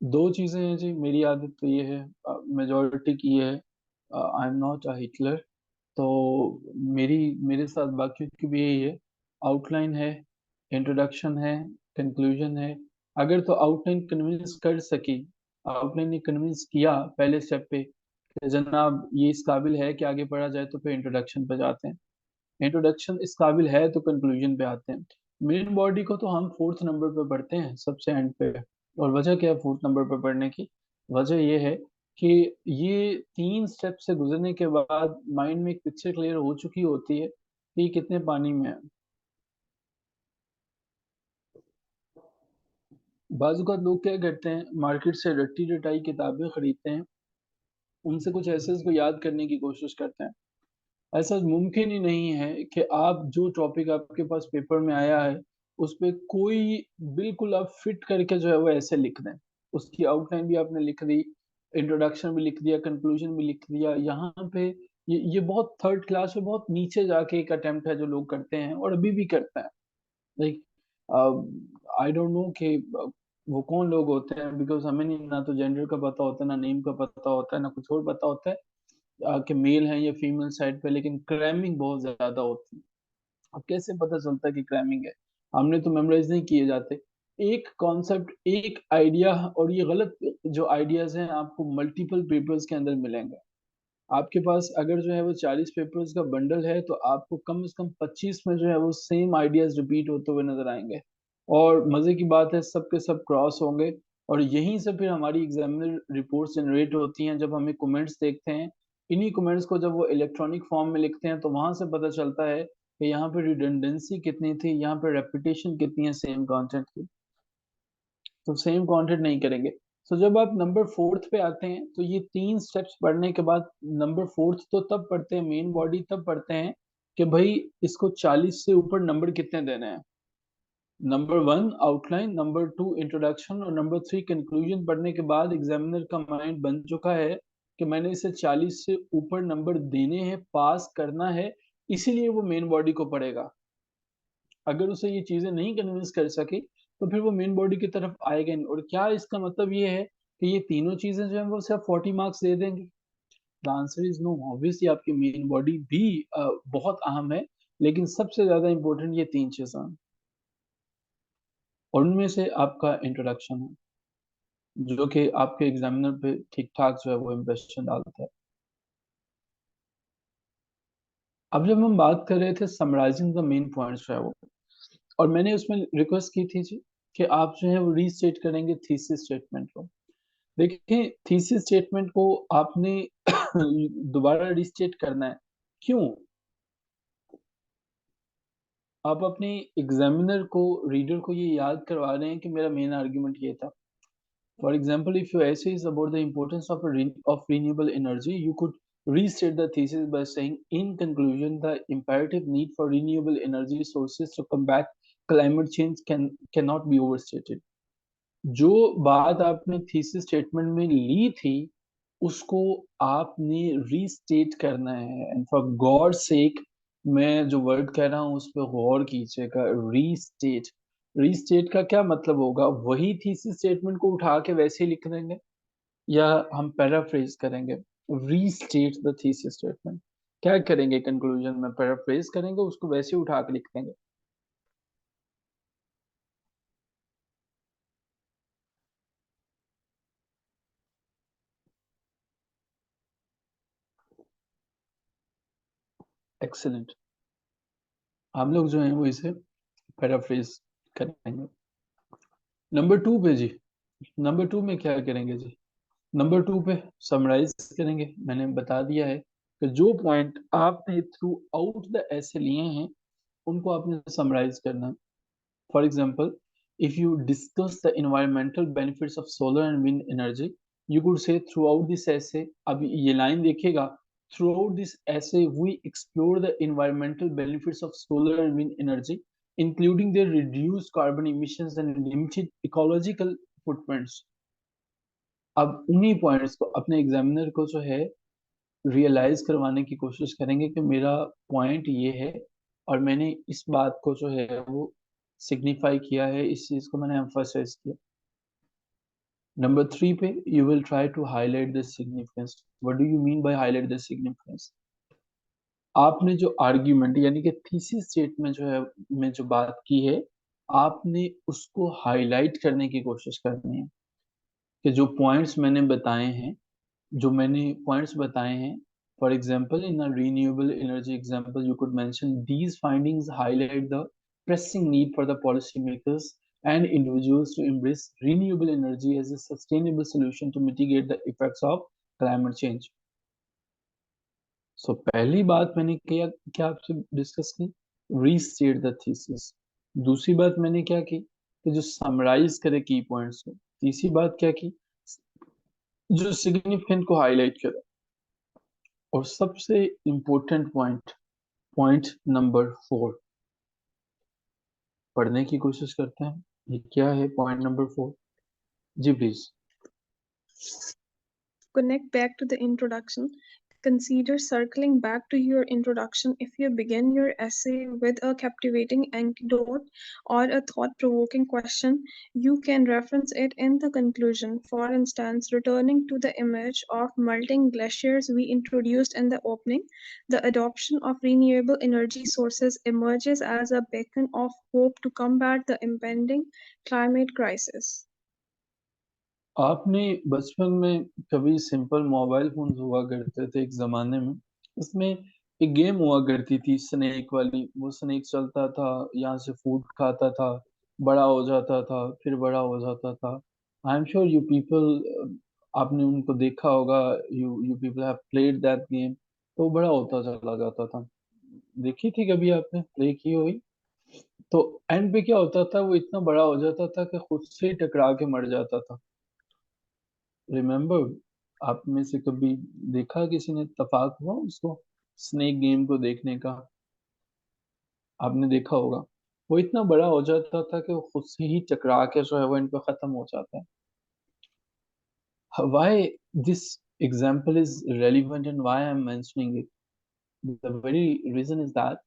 दो चीजें हैं जी, मेरी आदत तो ये है, मेजोरिटी की ये है, आई एम नॉट अ हिटलर। तो मेरी मेरे साथ बाकी की भी यही है। आउटलाइन है, इंट्रोडक्शन है, कंक्लूजन है। अगर तो आउटलाइन कन्विंस कर सकी, आउटलाइन ने कन्विंस किया पहले स्टेप पे कि जनाब ये इस काबिल है कि आगे पढ़ा जाए, तो फिर इंट्रोडक्शन पे जाते हैं। इंट्रोडक्शन इस काबिल है तो कंक्लूजन पे आते हैं। मेन बॉडी को तो हम फोर्थ नंबर पे पढ़ते हैं, सबसे एंड पे। और वजह क्या है फोर्थ नंबर पे पढ़ने की? वजह ये है कि ये तीन स्टेप से गुजरने के बाद माइंड में एक पिक्चर क्लियर हो चुकी होती है कि ये कितने पानी में है। बाज़ लोग क्या करते हैं, मार्केट से रट्टी रटाई किताबें खरीदते हैं, उनसे कुछ ऐसे को याद करने की कोशिश करते हैं। ऐसा मुमकिन ही नहीं है कि आप जो टॉपिक आपके पास पेपर में आया है उस पे कोई बिल्कुल आप फिट करके जो है वो ऐसे लिख दें। उसकी आउटलाइन भी आपने लिख दी, इंट्रोडक्शन भी लिख दिया, कंक्लूजन भी लिख दिया। यहाँ पे ये बहुत थर्ड क्लास में बहुत नीचे जाके एक अटेम्प्ट है जो लोग करते हैं और अभी भी करते हैं। लाइक आई डोंट नो कि वो कौन लोग होते हैं, बिकॉज हमें नहीं, ना तो जेंडर का पता होता है, ना नेम का पता होता है, ना कुछ और पता होता है कि मेल है या फीमेल साइड पे, लेकिन क्रैमिंग बहुत ज्यादा होती है। अब कैसे पता चलता है कि क्रैमिंग है? हमने तो मेमोराइज नहीं किए जाते। एक कॉन्सेप्ट, एक आइडिया, और ये गलत जो आइडियाज हैं आपको मल्टीपल पेपर्स के अंदर मिलेंगे। आपके पास अगर जो है वो 40 पेपर्स का बंडल है तो आपको कम से कम 25 में जो है वो सेम आइडियाज रिपीट होते हुए नजर आएंगे। और मजे की बात है सब के सब क्रॉस होंगे। और यहीं से फिर हमारी एग्जामिनर रिपोर्ट्स जनरेट होती हैं, जब हमें कमेंट्स देखते हैं। इन्हीं कमेंट्स को जब वो इलेक्ट्रॉनिक फॉर्म में लिखते हैं तो वहां से पता चलता है कि यहाँ पे रिडंडेंसी कितनी थी, यहाँ पे रेपिटेशन कितनी है सेम कंटेंट की। तो सेम कंटेंट नहीं करेंगे। तो जब आप नंबर फोर्थ पे आते हैं तो ये तीन स्टेप्स पढ़ने के बाद नंबर फोर्थ तो तब पढ़ते हैं, मेन बॉडी तब पढ़ते हैं कि भाई इसको 40 से ऊपर नंबर कितने देने हैं। Number one outline, number two introduction, और नंबर थ्री कंक्लूजन पढ़ने के बाद एग्जामिनर का माइंड बन चुका है कि मैंने इसे 40 से ऊपर नंबर देने हैं, पास करना है, इसीलिए वो मेन बॉडी को पढ़ेगा। अगर उसे ये चीजें नहीं कन्विंस कर सके तो फिर वो मेन बॉडी की तरफ आएगा नहीं। और क्या इसका मतलब ये है कि ये तीनों चीजें जो है वो सिर्फ 40 मार्क्स दे देंगे? The answer is no. Obviously आपकी मेन बॉडी भी बहुत अहम है, लेकिन सबसे ज्यादा इंपॉर्टेंट ये तीन चीजें हैं, और उनमें से आपका इंट्रोडक्शन है जो कि आपके एग्जामिनर पे ठीक ठाक जो है वो इम्प्रेशन डालता है। अब जब हम बात कर रहे थे समराइजिंग द मेन पॉइंट्स जो है वो, और मैंने उसमें रिक्वेस्ट की थी जी कि आप जो है वो रीस्टेट करेंगे थीसिस स्टेटमेंट को। देखिए थीसिस स्टेटमेंट को आपने दोबारा रीस्टेट करना है। क्यों? आप अपने एग्जामिनर को, रीडर को ये याद करवा रहे हैं कि मेरा मेन आर्ग्यूमेंट ये था। For example, if your essay is about the importance of renewable energy, you could restate the thesis by saying, in conclusion, the imperative need for renewable energy sources to combat climate change cannot be overstated। जो बात आपने thesis statement में ली थी उसको आपने restate करना है। And for God sake, मैं जो वर्ड कह रहा हूँ उस पर गौर कीजिएगा। रीस्टेट, रीस्टेट का क्या मतलब होगा? वही थीसिस स्टेटमेंट को उठा के वैसे ही लिख देंगे, या हम पैराफ्रेज करेंगे? रीस्टेट द थीसिस स्टेटमेंट, क्या करेंगे कंक्लूजन में? पैराफ्रेज करेंगे, उसको वैसे ही उठा के लिख देंगे। एक्सेलेंट। हम लोग जो है वो इसे पैराफ्रेज करेंगे। नंबर टू पे जी, नंबर टू में क्या करेंगे जी? नंबर टू पे समराइज करेंगे। मैंने बता दिया है कि जो पॉइंट आपने थ्रू आउट द ऐसे लिए हैं उनको आपने समराइज करना है। For example, if you discuss the environmental benefits of solar and wind energy, you could say throughout this essay, अब ये लाइन देखिएगा, throughout this essay we explore the environmental benefits of solar and wind energy, including their reduced carbon emissions and limited ecological footprints। अब उन्हीं points को अपने examiner को जो है रियलाइज करवाने की कोशिश करेंगे कि मेरा पॉइंट ये है और मैंने इस बात को जो है वो सिग्निफाई किया है, इस चीज को मैंने एम्फसाइज किया। नंबर थ्री पे you will try to highlight the significance. What do you mean by highlight the significance? आपने जो आर्ग्यूमेंट यानी कि थीसिस स्टेटमेंट जो है में जो बात की है, आपने उसको हाईलाइट करने की कोशिश करनी है कि जो पॉइंट्स मैंने बताए हैं, जो मैंने पॉइंट्स बताए हैं, for example in a renewable energy example you could mention these findings highlight the pressing need for the policymakers and individuals to embrace renewable energy as a sustainable solution to mitigate the effects of climate change। सो पहली बात मैंने किया, क्या आपसे discuss की? Restate the thesis. दूसरी बात मैंने क्या की कि जो समराइज करे की पॉइंट्स को। तीसरी बात क्या की? जो सिग्निफिकेंट को हाईलाइट करे। और सबसे important point, point number four, पढ़ने की कोशिश करते हैं। ये क्या है पॉइंट नंबर फोर? जी please. Connect back to the introduction. Consider circling back to your introduction. If you begin your essay with a captivating anecdote or a thought provoking question, you can reference it in the conclusion. For instance, returning to the image of melting glaciers we introduced in the opening, the adoption of renewable energy sources emerges as a beacon of hope to combat the impending climate crisis. आपने बचपन में कभी simple mobile phone हुआ करते थे एक जमाने में, उसमें एक गेम हुआ करती थी स्नेक वाली। वो स्नेक चलता था, यहाँ से फूड खाता था, बड़ा हो जाता था, फिर बड़ा हो जाता था। आई एम श्योर यू पीपल, आपने उनको देखा होगा। You people have played that game. तो वो बड़ा होता चला जाता था। देखी थी कभी आपने? प्ले की हुई? तो एंड पे क्या होता था, वो इतना बड़ा हो जाता था कि खुद से ही टकरा के मर जाता था। रिमेम्बर? आप में से कभी देखा, किसी ने इत्तेफाक हुआ उसको, स्नेक गेम को देखने का? आपने देखा होगा। वो इतना बड़ा हो जाता था कि वो खुद से ही टकरा के जो है वो इन पे खत्म हो जाता है। Why this example is relevant and why I'm mentioning it? The very reason is that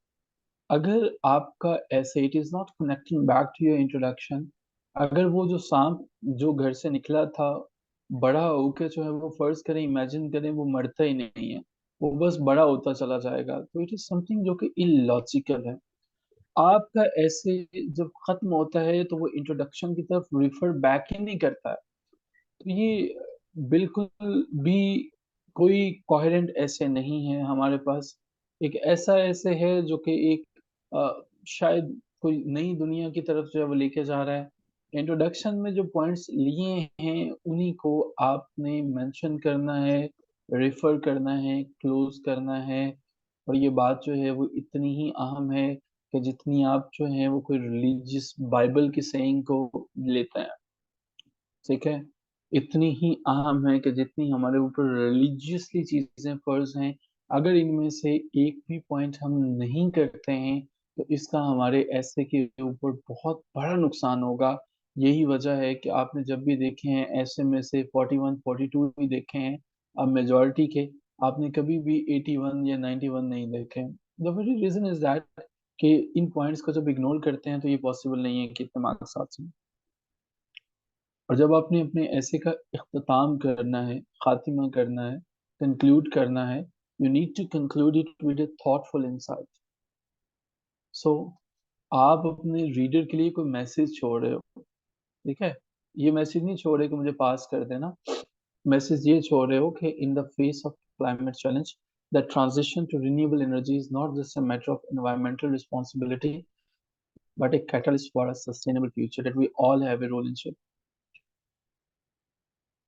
अगर आपका essay it is not connecting back to your introduction, अगर वो जो सांप जो घर से निकला था बड़ा होके जो है वो, फर्ज करें, इमेजिन करें, वो मरता ही नहीं है, वो बस बड़ा होता चला जाएगा, तो इट इज समथिंग जो कि इलॉजिकल है। आपका ऐसे जब खत्म होता है तो वो इंट्रोडक्शन की तरफ रिफर बैक ही नहीं करता है। तो ये बिल्कुल भी कोई कोहेरेंट ऐसे नहीं है हमारे पास। एक ऐसा ऐसे है जो कि एक शायद कोई नई दुनिया की तरफ जो है वो लेके जा रहा है। इंट्रोडक्शन में जो पॉइंट्स लिए हैं उन्हीं को आपने मेंशन करना है, रेफर करना है, क्लोज करना है। और ये बात जो है वो इतनी ही अहम है कि जितनी आप जो है वो कोई रिलीजियस बाइबल की सेइंग को लेते हैं। ठीक है? इतनी ही अहम है कि जितनी हमारे ऊपर रिलीजियसली चीजें फर्ज हैं, अगर इनमें से एक भी पॉइंट हम नहीं करते हैं तो इसका हमारे ऐसे के ऊपर बहुत बड़ा नुकसान होगा। यही वजह है कि आपने जब भी देखे हैं ऐसे में से 41 42 भी देखे हैं, अब मेजॉरिटी के आपने कभी भी 81 या 91 नहीं देखे। The very reason is that कि इन पॉइंट्स को जब इग्नोर करते हैं तो ये पॉसिबल नहीं है कि इतने मार्क्स हासिल हों। और जब आपने अपने ऐसे का इख्तिताम करना है, खातिमा करना है, कंक्लूड करना है, you need to conclude it with a thoughtful insight. सो आप अपने रीडर के लिए कोई मैसेज छोड़ रहे हो, ठीक है? ये मैसेज नहीं छोड़ रहे कि मुझे पास कर देना, मैसेज ये छोड़ रहे हो कि in the face of climate challenge the transition to renewable energy is not just a matter of environmental responsibility but a catalyst for a sustainable future that we all have a role in shape.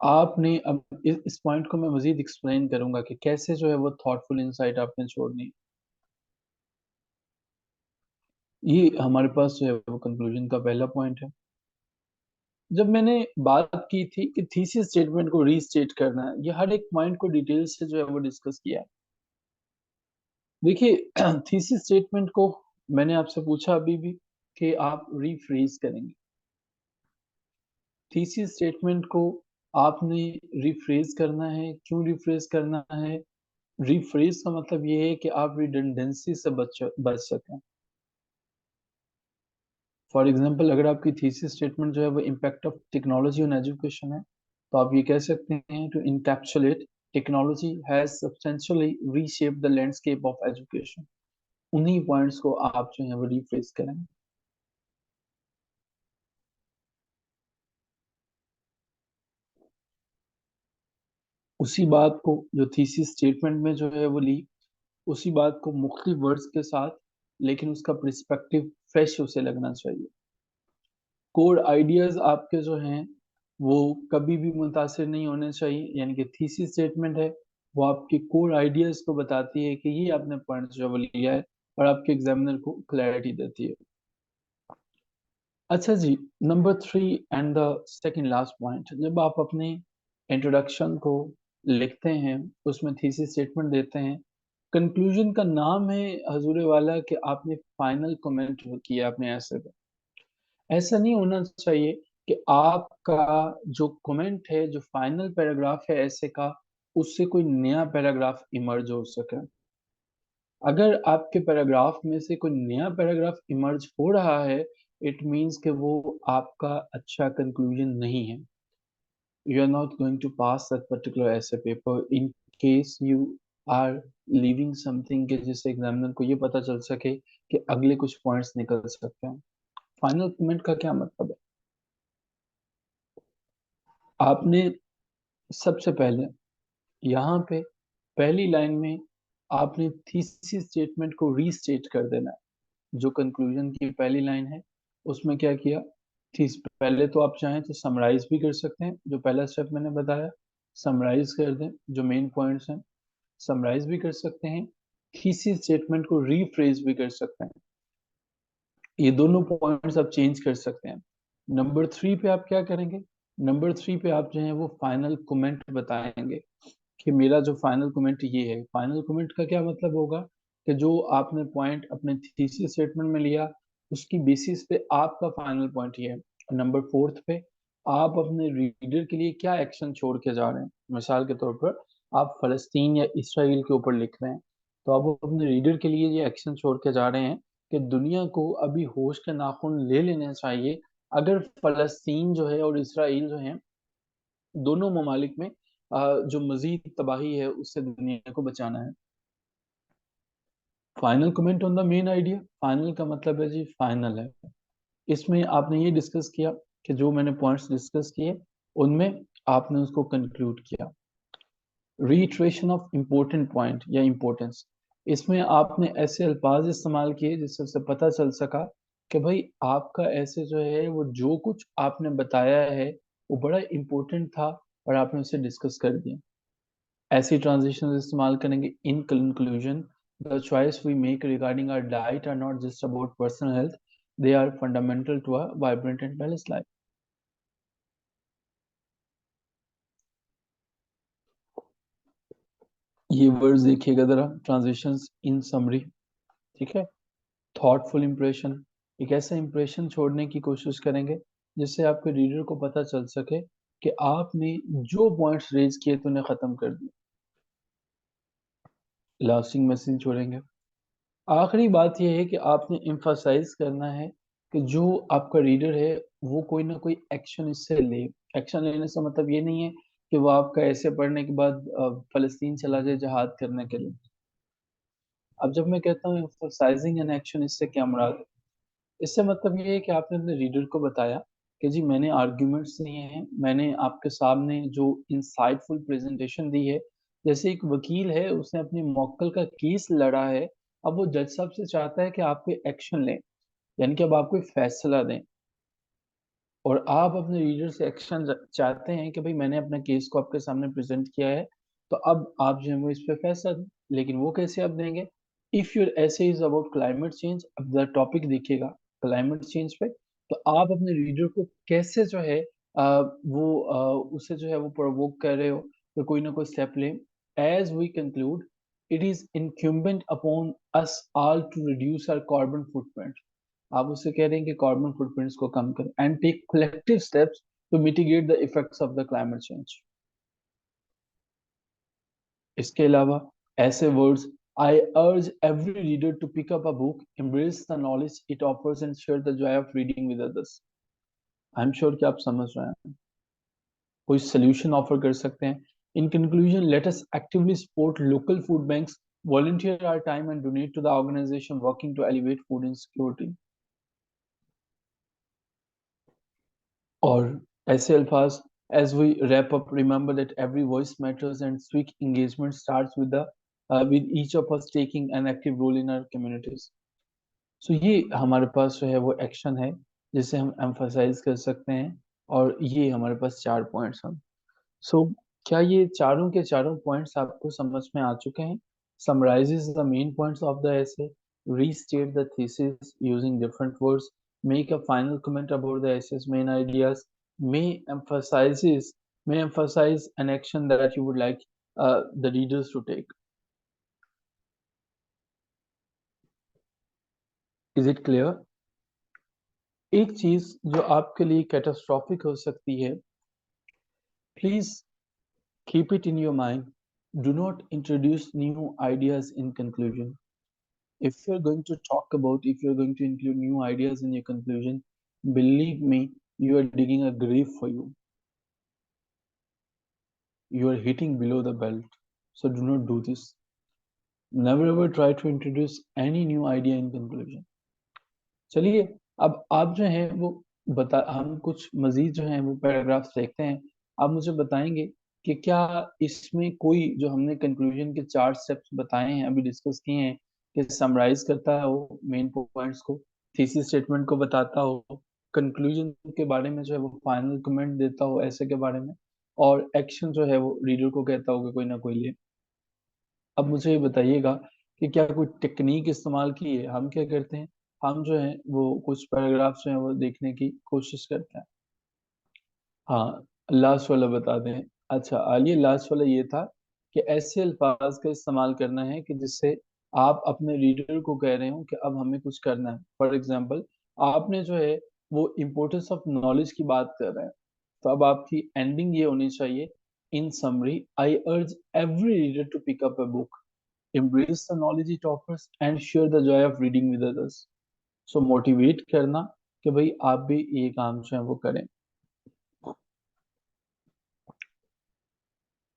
आपने अब इस point को मैं मजीद explain करूंगा कि कैसे जो है वो थॉटफुल इंसाइट आपने छोड़नी है। ये हमारे पास जो है वो कंक्लूजन का पहला पॉइंट है। जब मैंने बात की थी कि थीसिस स्टेटमेंट को रीस्टेट करना है, ये हर एक पॉइंट को डिटेल से जो है वो डिस्कस किया है। देखिए थीसिस स्टेटमेंट को मैंने आपसे पूछा अभी भी कि आप रीफ्रेज करेंगे। थीसिस स्टेटमेंट को आपने रिफ्रेज करना है। क्यों रिफ्रेज करना है? रिफ्रेज का मतलब ये है कि आप रिडंडेंसी से बच सकें। फॉर एग्जांपल, अगर आपकी थीसिस स्टेटमेंट जो है वो impact of technology on education है, तो आप ये कह सकते हैं to encapsulate technology has substantially reshaped the landscape of education. उन्हीं पॉइंट्स को आप जो है वो रिफ्रेज करेंगे। उसी बात को जो थीसिस स्टेटमेंट में जो है वो ली, उसी बात को मुख्तलिफ वर्ड्स के साथ, लेकिन उसका पर्सपेक्टिव फ्रेश उसे लगना चाहिए। कोर आइडियाज आपके जो हैं वो कभी भी मुतासिर नहीं होने चाहिए। यानी कि थीसिस स्टेटमेंट है वो आपके कोर आइडियाज को बताती है कि ये आपने पॉइंट जो है वो लिया है, और आपके एग्जामिनर को क्लैरिटी देती है। अच्छा जी, number 3 and the second last point, जब आप अपने इंट्रोडक्शन को लिखते हैं, उसमें थीसिस स्टेटमेंट देते हैं, कंक्लूजन का नाम है हजूर वाला कि आपने फाइनल कमेंट किया अपने ऐसे पे। ऐसा नहीं होना चाहिए कि आपका जो कमेंट है, जो फाइनल पैराग्राफ है ऐसे का, उससे कोई नया पैराग्राफ इमर्ज हो सके। अगर आपके पैराग्राफ में से कोई नया पैराग्राफ इमर्ज हो रहा है, इट मीन्स कि वो आपका अच्छा कंक्लूजन नहीं है। You are not going to pass that particular essay paper in case you are leaving something, कि जिससे एग्जामिनर को ये पता चल सके कि अगले कुछ पॉइंट्स निकल सकते हैं। फाइनल कमेंट का क्या मतलब है? आपने सबसे पहले यहाँ पे पहली लाइन में आपने थीसिस स्टेटमेंट को रीस्टेट कर देना है। जो कंक्लूजन की पहली लाइन है उसमें क्या किया, थीस पहले तो आप चाहें तो समराइज भी कर सकते हैं, जो पहला स्टेप मैंने बताया, समराइज कर दें जो मेन पॉइंट्स हैं, समराइज भी कर सकते हैं, थीसिस स्टेटमेंट को रीफ्रेज भी कर सकते हैं। ये दोनों पॉइंट्स आप चेंज कर सकते हैं। नंबर 3 पे आप क्या करेंगे? नंबर 3 पे आप जो है वो फाइनल कमेंट बताएंगे कि मेरा जो फाइनल कमेंट ये है। फाइनल कमेंट का क्या मतलब होगा कि जो आपने पॉइंट अपने थीसिस स्टेटमेंट में लिया, उसकी बेसिस पे आपका फाइनल पॉइंट ये है। नंबर 4 पे आप अपने रीडर के लिए क्या एक्शन छोड़ के जा रहे हैं। मिसाल के तौर पर आप फलस्तीन या इसराइल के ऊपर लिख रहे हैं, तो आप अपने रीडर के लिए ये एक्शन छोड़ के जा रहे हैं कि दुनिया को अभी होश के नाखून ले लेने चाहिए अगर फलस्तीन जो है और इसराइल जो है, दोनों ममालिक में जो मजीद तबाही है उससे दुनिया को बचाना है। Final comment on the main idea, final का मतलब है जी फाइनल है। इसमें आपने ये डिस्कस किया कि जो मैंने पॉइंट्स डिस्कस किए उनमें आपने उसको कंक्लूड किया। रीट्रेशन ऑफ इम्पोर्टेंट पॉइंट या इम्पोर्टेंस, इसमें आपने ऐसे अल्फाज इस्तेमाल किए जिससे उसे पता चल सका कि भाई आपका ऐसे जो है वो जो कुछ आपने बताया है वो बड़ा इम्पोर्टेंट था और आपने उसे डिस्कस कर दिया। ऐसी ट्रांजिशन इस्तेमाल करेंगे। In conclusion, the choice we make regarding our diet are not just about personal health, they are fundamental to a vibrant and balance life. ये वर्ड्स देखिएगा जरा, ट्रांजिशंस इन समरी, ठीक है। थॉटफुल इंप्रेशन, एक ऐसा इंप्रेशन छोड़ने की कोशिश करेंगे जिससे आपके रीडर को पता चल सके कि आपने जो पॉइंट्स रेज किए थे उन्हें खत्म कर दिया। लास्टिंग मैसेज छोड़ेंगे। आखिरी बात यह है कि आपने एम्फसाइज करना है कि जो आपका रीडर है वो कोई ना कोई एक्शन इससे ले। एक्शन लेने से मतलब ये नहीं है कि वो आपका ऐसे पढ़ने के बाद फलस्तीन चला जाए जहाद करने के लिए। अब जब मैं कहता हूँ एम्फसाइजिंग एन एक्शन, इससे क्या मुराद है? इससे मतलब ये है कि आपने अपने रीडर को बताया कि जी मैंने आर्ग्यूमेंट्स दिए हैं, मैंने आपके सामने जो इंसाइटफुल प्रेजेंटेशन दी है। जैसे एक वकील है, उसने अपनी मक्कल का केस लड़ा है। अब वो जज साहब से चाहता है कि आप कोई एक्शन लें, यानी कि अब आप कोई फैसला दें। और आप अपने रीडर से एक्शन चाहते हैं कि भाई मैंने अपना केस को आपके सामने प्रेजेंट किया है, तो अब आप जो है वो इस पे फैसला दें। लेकिन वो कैसे आप देंगे? इफ योर ऐसे इज अबाउट क्लाइमेट चेंज, अब द टॉपिक देखिएगा क्लाइमेट चेंज पे, तो आप अपने रीडर को कैसे जो है उसे जो है वो प्रोवोक कर रहे हो कि कोई ना कोई स्टेप लें। As we conclude, it is incumbent upon us all to reduce our carbon footprint. आप उससे कह रहे हैं कि कार्बन फुटप्रिंट्स को कम करें and take collective steps to mitigate the effects of the climate change. इसके अलावा ऐसे words, I urge every reader to pick up a book, embrace the knowledge it offers and share the joy of reading with others. I am sure कि आप समझ रहे हैं, कोई solution offer कर सकते हैं। In conclusion, let us actively support local food banks, volunteer our time and donate to the organization working to elevate food insecurity। और ऐसे अल्फाज, as we wrap up, remember that every voice matters and civic engagement starts with each of us taking an active role in our communities। सो ये हमारे पास जो है वो action है जिसे हम एम्फसाइज कर सकते हैं। और ये हमारे पास 4 पॉइंट्स हैं। सो क्या ये चारों के चारों पॉइंट्स आपको समझ में आ चुके हैं? Summarizes the main points of the essay, restate the thesis using different words, make a final comment about the essay's main ideas, may emphasizes may emphasize an action that you would like the readers to take। Is it clear? एक चीज जो आपके लिए catastrophic हो सकती है, please keep it in your mind. Do not introduce new ideas in conclusion. If you're going to include new ideas in your conclusion, believe me, you are digging a grave for you. You are hitting below the belt. So do not do this. Never ever try to introduce any new idea in conclusion। चलिए, अब आप जो हैं वो बता हम कुछ मजीद जो हैं वो पैराग्राफ्स देखते हैं। आप मुझे बताएंगे कि क्या इसमें कोई जो हमने कंक्लूजन के 4 स्टेप्स बताए हैं, अभी डिस्कस किए हैं, कि समराइज करता है वो मेन पॉइंट्स को, थीसिस स्टेटमेंट को बताता हो, कंक्लूजन के बारे में जो है वो फाइनल कमेंट देता हो ऐसे के बारे में, और एक्शन जो है वो रीडर को कहता हो कि कोई ना कोई ले। अब मुझे ये बताइएगा कि क्या कोई टेक्निक इस्तेमाल की है? हम क्या करते हैं, हम जो है वो कुछ पैराग्राफ जो है वो देखने की कोशिश करते हैं। हाँ, लास्ट वाला बता दें। अच्छा, आइए, लास्ट वाला ये था कि ऐसे अल्फाज का इस्तेमाल करना है कि जिससे आप अपने रीडर को कह रहे हो कि अब हमें कुछ करना है। फॉर एग्जाम्पल, आपने जो है वो इम्पोर्टेंस ऑफ नॉलेज की बात कर रहे हैं, तो अब आपकी एंडिंग ये होनी चाहिए, इन summary I urge every reader to pick up a book, embrace the knowledge it offers and share the joy of reading with others। so motivate करना कि भाई आप भी ये काम जो है वो करें।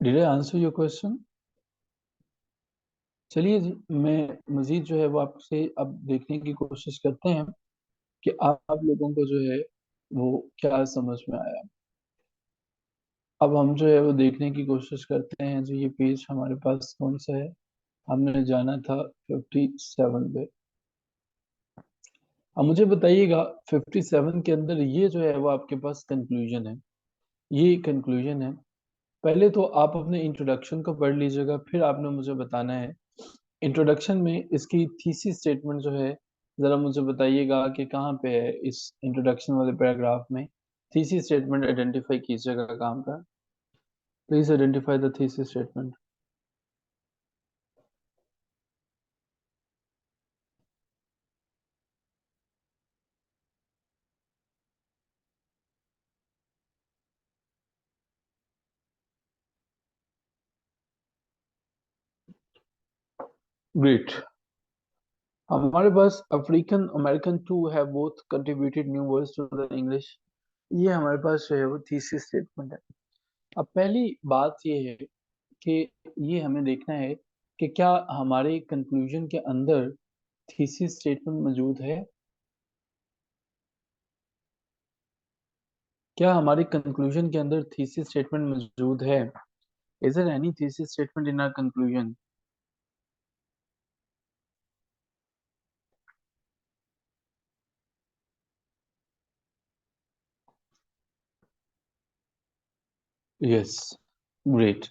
Did I answer your question? चलिए जी, मैं मजीद जो है वो आपसे अब देखने की कोशिश करते हैं कि आप लोगों को जो है वो क्या समझ में आया। अब हम जो है वो देखने की कोशिश करते हैं जो ये पेज हमारे पास कौन सा है। हमने जाना था 57 पे। अब मुझे बताइएगा 57 के अंदर ये जो है वो आपके पास कंक्लूजन है। ये कंक्लूजन है। पहले तो आप अपने इंट्रोडक्शन को पढ़ लीजिएगा, फिर आपने मुझे बताना है इंट्रोडक्शन में इसकी थीसिस स्टेटमेंट जो है, ज़रा मुझे बताइएगा कि कहाँ पे है इस इंट्रोडक्शन वाले पैराग्राफ में। थीसिस स्टेटमेंट आइडेंटिफाई कीजिएगा काम का। Please identify the thesis statement. Great. हमारे पास African American to have both contributed new words to the English. ये हमारे पास जो है वो थीसिस स्टेटमेंट है। अब पहली बात ये है कि ये हमें देखना है कि क्या हमारे कंक्लूजन के अंदर थीसिस स्टेटमेंट मौजूद है। क्या हमारे कंक्लूजन के अंदर थीसिस स्टेटमेंट मौजूद है? Is there any thesis statement in our conclusion? Yes, great.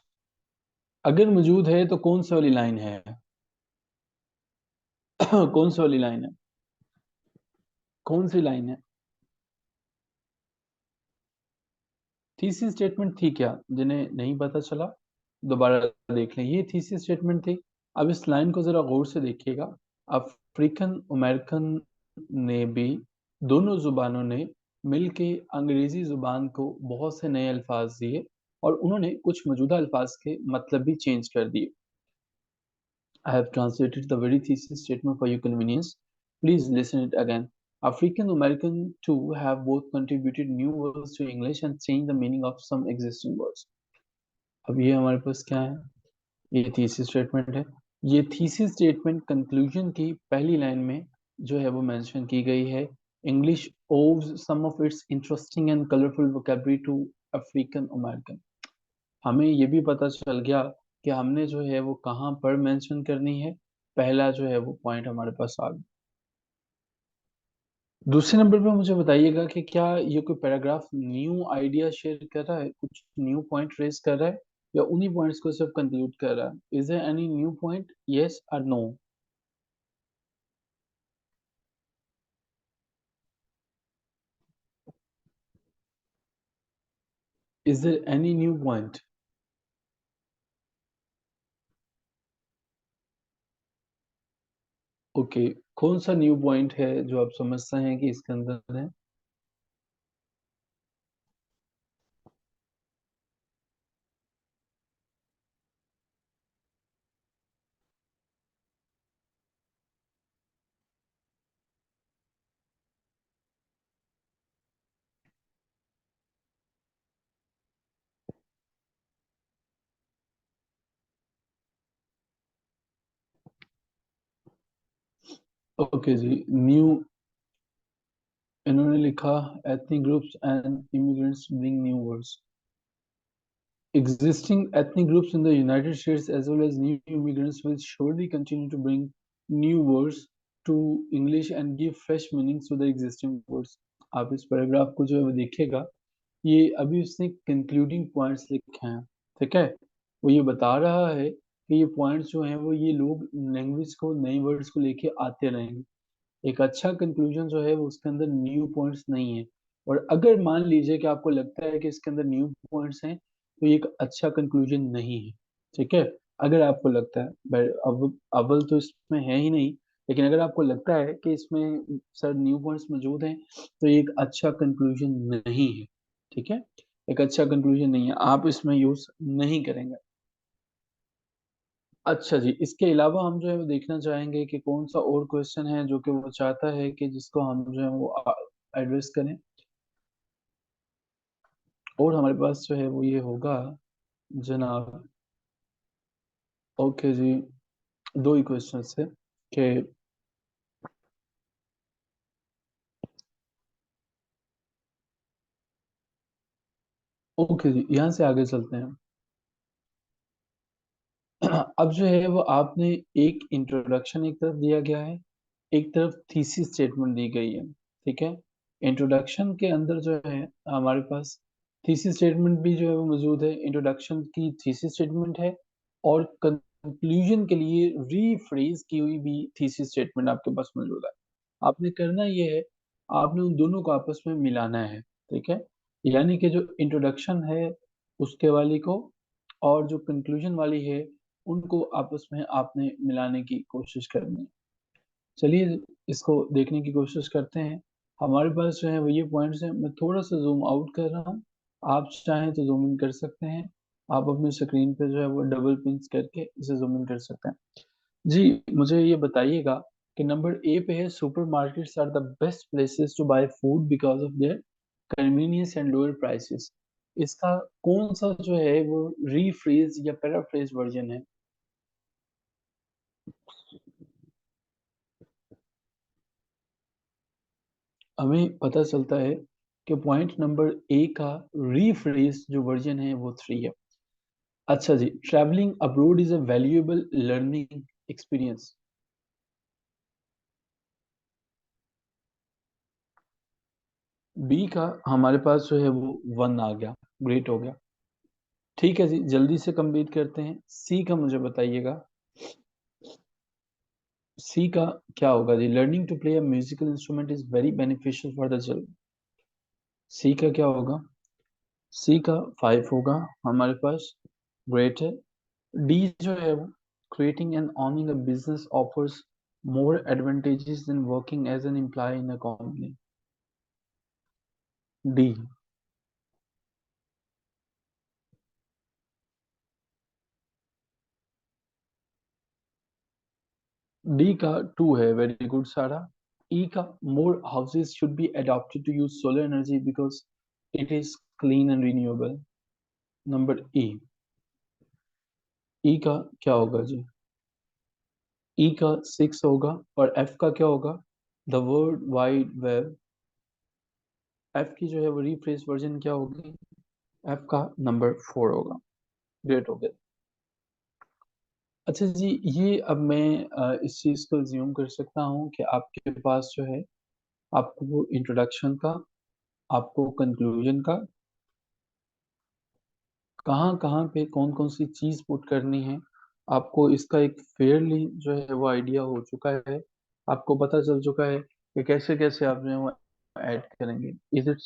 अगर मौजूद है तो कौन सी वाली लाइन है? कौन सी वाली लाइन है? कौन सी लाइन है? थीसिस स्टेटमेंट थी क्या? जिन्हें नहीं पता चला दोबारा देख लें, ये थीसिस स्टेटमेंट थी। अब इस लाइन को जरा गौर से देखिएगा। अफ्रीकन अमेरिकन ने भी, दोनों जुबानों ने मिलके अंग्रेजी जुबान को बहुत से नए अल्फाज दिए और उन्होंने कुछ मौजूदा अल्फाज के मतलब भी चेंज कर दिए। I have translated the very thesis statement for your convenience. Please listen it again. African American too have both contributed new words to English and changed the meaning of some existing words. अब ये हमारे पास क्या है? ये thesis statement है। ये thesis statement conclusion की पहली लाइन में जो है वो मेंशन की गई है। English owes some of its interesting and colorful vocabulary to African American। हमें ये भी पता चल गया कि हमने जो है वो कहाँ पर मेंशन करनी है। पहला जो है वो पॉइंट हमारे पास आ गया। दूसरे नंबर पे मुझे बताइएगा कि क्या ये कोई पैराग्राफ न्यू आइडिया शेयर कर रहा है, कुछ न्यू पॉइंट रेज कर रहा है, या उन्हीं पॉइंट्स को सिर्फ कंक्लूड कर रहा है? Is there any new point, yes और no? Is there any new point? Okay, कौन सा न्यू पॉइंट है जो आप समझते हैं कि इसके अंदर है? ओके जी, न्यू इन्होंने लिखा ethnic groups and immigrants bring new words. Existing ethnic groups in the United States as well as new immigrants will surely continue to bring new words to English and give fresh meanings to the existing words। आप इस paragraph को जो है वो देखिएगा, ये अभी उसने कंक्लूडिंग पॉइंट्स लिखे हैं। ठीक है, वो ये बता रहा है कि ये पॉइंट्स जो हैं वो ये लोग लैंग्वेज को, नए वर्ड्स को लेके आते रहेंगे। एक अच्छा कंक्लूजन जो है वो उसके अंदर न्यू पॉइंट्स नहीं है। और अगर मान लीजिए कि आपको लगता है कि इसके अंदर न्यू पॉइंट्स हैं, तो ये एक अच्छा कंक्लूजन नहीं है। ठीक है, अगर आपको लगता है, अब अव्वल तो इसमें है ही नहीं, लेकिन अगर आपको लगता है कि इसमें सर न्यू पॉइंट्स मौजूद हैं, तो ये एक अच्छा कंक्लूजन नहीं है। ठीक है, एक अच्छा कंक्लूजन नहीं है, आप इसमें यूज नहीं करेंगे। अच्छा जी, इसके अलावा हम जो है वो देखना चाहेंगे कि कौन सा और क्वेश्चन है जो कि वो चाहता है कि जिसको हम जो है वो एड्रेस करें। और हमारे पास जो है वो ये होगा जनाब। ओके जी, दो ही क्वेश्चन है कि ओके जी, यहाँ से आगे चलते हैं। अब जो है वो आपने एक इंट्रोडक्शन एक तरफ दिया गया है, एक तरफ थीसिस स्टेटमेंट दी गई है। ठीक है, इंट्रोडक्शन के अंदर जो है हमारे पास थीसिस स्टेटमेंट भी जो है वो मौजूद है, इंट्रोडक्शन की थीसिस स्टेटमेंट है, और कंक्लूजन के लिए रीफ्रेज की हुई भी थीसिस स्टेटमेंट आपके पास मौजूद है। आपने करना ये है, आपने उन दोनों को आपस में मिलाना है। ठीक है, यानी कि जो इंट्रोडक्शन है उसके वाली को, और जो कंक्लूजन वाली है, उनको आपस में आपने मिलाने की कोशिश करनी है। चलिए इसको देखने की कोशिश करते हैं। हमारे पास जो है वो ये पॉइंट्स हैं। मैं थोड़ा सा जूम आउट कर रहा हूँ, आप चाहें तो जूम इन कर सकते हैं। आप अपनी स्क्रीन पे जो है वो डबल पिंच करके इसे जूम इन कर सकते हैं। जी, मुझे ये बताइएगा कि नंबर ए पे है, supermarkets are the best places to buy food because of their convenience and lower prices. इसका कौन सा जो है वो रीफ्रेज या पैराफ्रेज वर्जन है? हमें पता चलता है कि पॉइंट नंबर ए का रीफ्रेज जो वर्जन है वो थ्री है। अच्छा जी, travelling abroad is a valuable learning experience. B का हमारे पास जो है वो वन आ गया, ग्रेट हो गया। ठीक है जी, जल्दी से कंप्लीट करते हैं। सी का मुझे बताइएगा, सी का क्या होगा जी? Learning to play a musical instrument is very beneficial for the children. C का क्या होगा? सी का फाइव होगा हमारे पास, ग्रेट है। डी जो है वो, creating and owning a business offers more advantages than working as an employ in a company. D. D का टू है, वेरी गुड सारा। ई का, more houses should be adopted to use solar energy because it is clean and renewable। Number E. E का क्या होगा जी? ई का six होगा। और F का क्या होगा? The world wide web. F की जो है वो रिफ्रेश वर्जन क्या होगी? एफ का नंबर फोर होगा। ग्रेट हो गया। अच्छा जी, ये अब मैं इस चीज को ज्यूम कर सकता हूँ कि आपके पास जो है, आपको इंट्रोडक्शन का, आपको कंक्लूजन का, कहाँ कहाँ पे कौन कौन सी चीज पुट करनी है, आपको इसका एक फेयरली जो है वो आइडिया हो चुका है। आपको पता चल चुका है कि कैसे कैसे आप जो है वो ऐड करेंगे। Is it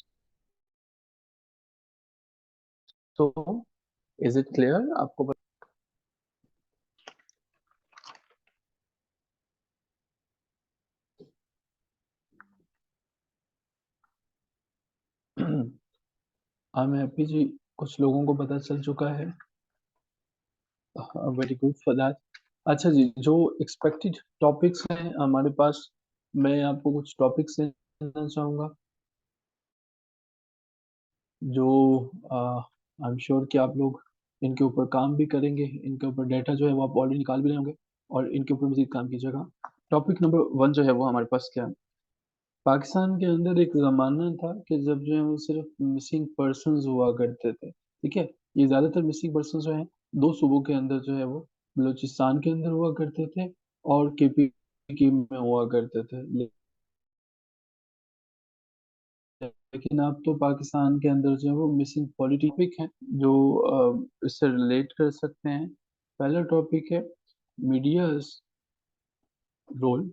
so? Is it clear आपको? आई एम हैप्पी जी, कुछ लोगों को पता चल चुका है। Very good for that. अच्छा जी, जो एक्सपेक्टेड टॉपिक्स हैं हमारे पास, मैं आपको कुछ टॉपिक्स देना चाहूँगा जो आई एम श्योर कि आप लोग इनके ऊपर काम भी करेंगे। इनके ऊपर डाटा जो है वो आप ऑलरेडी निकाल भी रहे होंगे और इनके ऊपर मजीद काम कीजिएगा। टॉपिक नंबर वन जो है वो हमारे पास क्या है? पाकिस्तान के अंदर एक ज़माना था कि जब जो है वो सिर्फ मिसिंग पर्सन्स हुआ करते थे, ठीक है। ये ज़्यादातर मिसिंग पर्सन जो है दो सूबों के अंदर जो है वो, बलूचिस्तान के अंदर हुआ करते थे और केपी में हुआ करते थे। लेकिन अब तो पाकिस्तान के अंदर जो है वो मिसिंग पॉलिटिक है जो इससे रिलेट कर सकते हैं। पहला टॉपिक है media's role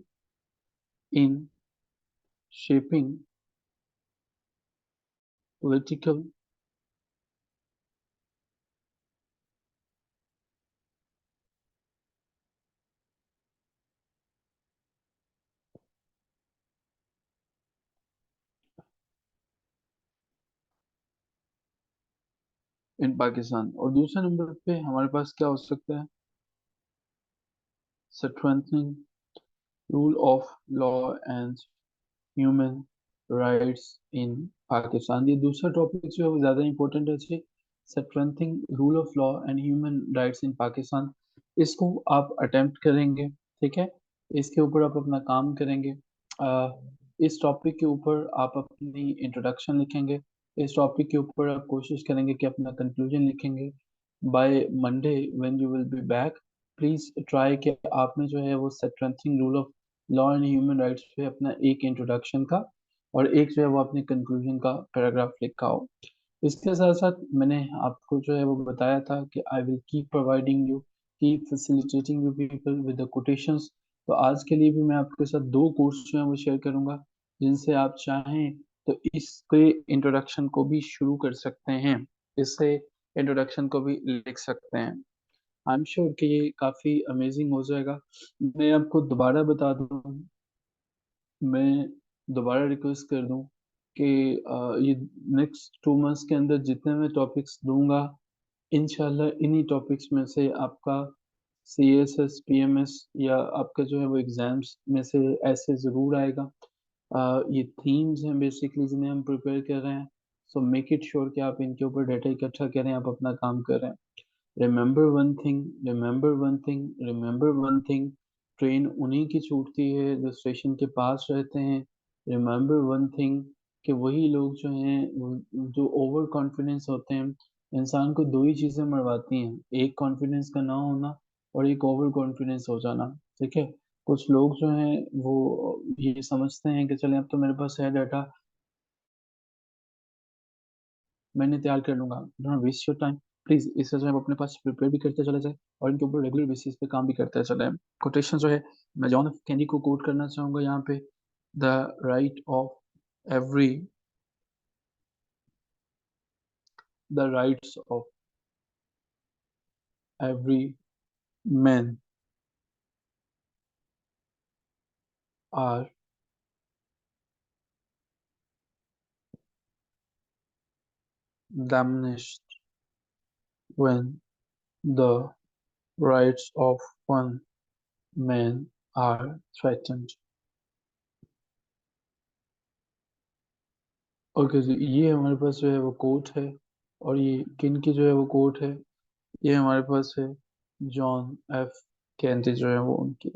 in shaping political in Pakistan. और दूसरे नंबर पे हमारे पास क्या हो सकता है? Strengthening rule of law and human rights in Pakistan. ये दूसरा टॉपिक जो है वो ज़्यादा इंपॉर्टेंट है जी। Strengthening rule of law and human rights in Pakistan, इसको आप अटेम्प्ट करेंगे, ठीक है। इसके ऊपर आप अपना काम करेंगे। इस टॉपिक के ऊपर आप अपनी इंट्रोडक्शन लिखेंगे। इस टॉपिक के ऊपर आप कोशिश करेंगे कि अपना कंक्लूजन लिखेंगे। By Monday when you will be back, please try कि आपने जो है वो strengthening rule of law and human rights पे अपना एक इंट्रोडक्शन का और एक जो है वो अपने कंक्लूजन का पैराग्राफ लिखा हो। इसके साथ साथ मैंने आपको जो है वो बताया था कि I will keep providing you, keep facilitating you people with the quotations. तो आज के लिए भी मैं आपके साथ दो कोर्स जो है वो शेयर करूंगा, जिनसे आप चाहें तो इसके इंट्रोडक्शन को भी शुरू कर सकते हैं, इससे इंट्रोडक्शन को भी लिख सकते हैं। आई एम श्योर कि ये काफ़ी अमेजिंग हो जाएगा। मैं आपको दोबारा बता दूं, मैं दोबारा रिक्वेस्ट कर दूं कि ये नेक्स्ट 2 मंथ्स के अंदर जितने मैं टॉपिक्स दूंगा, इंशाल्लाह इन्हीं टॉपिक्स में से आपका CSS PMS या आपका जो है वो एग्जाम्स में से ऐसे जरूर आएगा। ये थीम्स हैं बेसिकली जिन्हें हम प्रिपेयर कर रहे हैं। सो मेक इट श्योर कि आप इनके ऊपर डाटा इकट्ठा करें, आप अपना काम कर रहे हैं। Remember one thing, remember one thing, remember one thing, train उन्हीं की छूटती है जो स्टेशन के पास रहते हैं। रिमेंबर वन थिंग, कि वही लोग जो हैं जो ओवर कॉन्फिडेंस होते हैं, इंसान को दो ही चीजें मरवाती हैं, एक कॉन्फिडेंस का ना होना और एक ओवर कॉन्फिडेंस हो जाना। ठीक है। कुछ लोग जो हैं वो ये समझते हैं कि चले अब तो मेरे पास है डाटा, मैंने तैयार कर लूंगा। Don't waste your time please. इस तरह से आप अपने पास प्रिपेयर भी करते चले जाए और इनके ऊपर रेगुलर बेसिस पे काम भी करते चले। कोटेशन जो है, मैं जॉन एफ कैंडी को कोट करना चाहूंगा यहाँ पे। The right of every the rights of every man are diminished when the rights of one man are threatened। ओके जी, ये हमारे पास जो है वो कोट है। और ये किन की जो है वो कोट है? ये हमारे पास है जॉन एफ कैंडी जो है वो उनकी।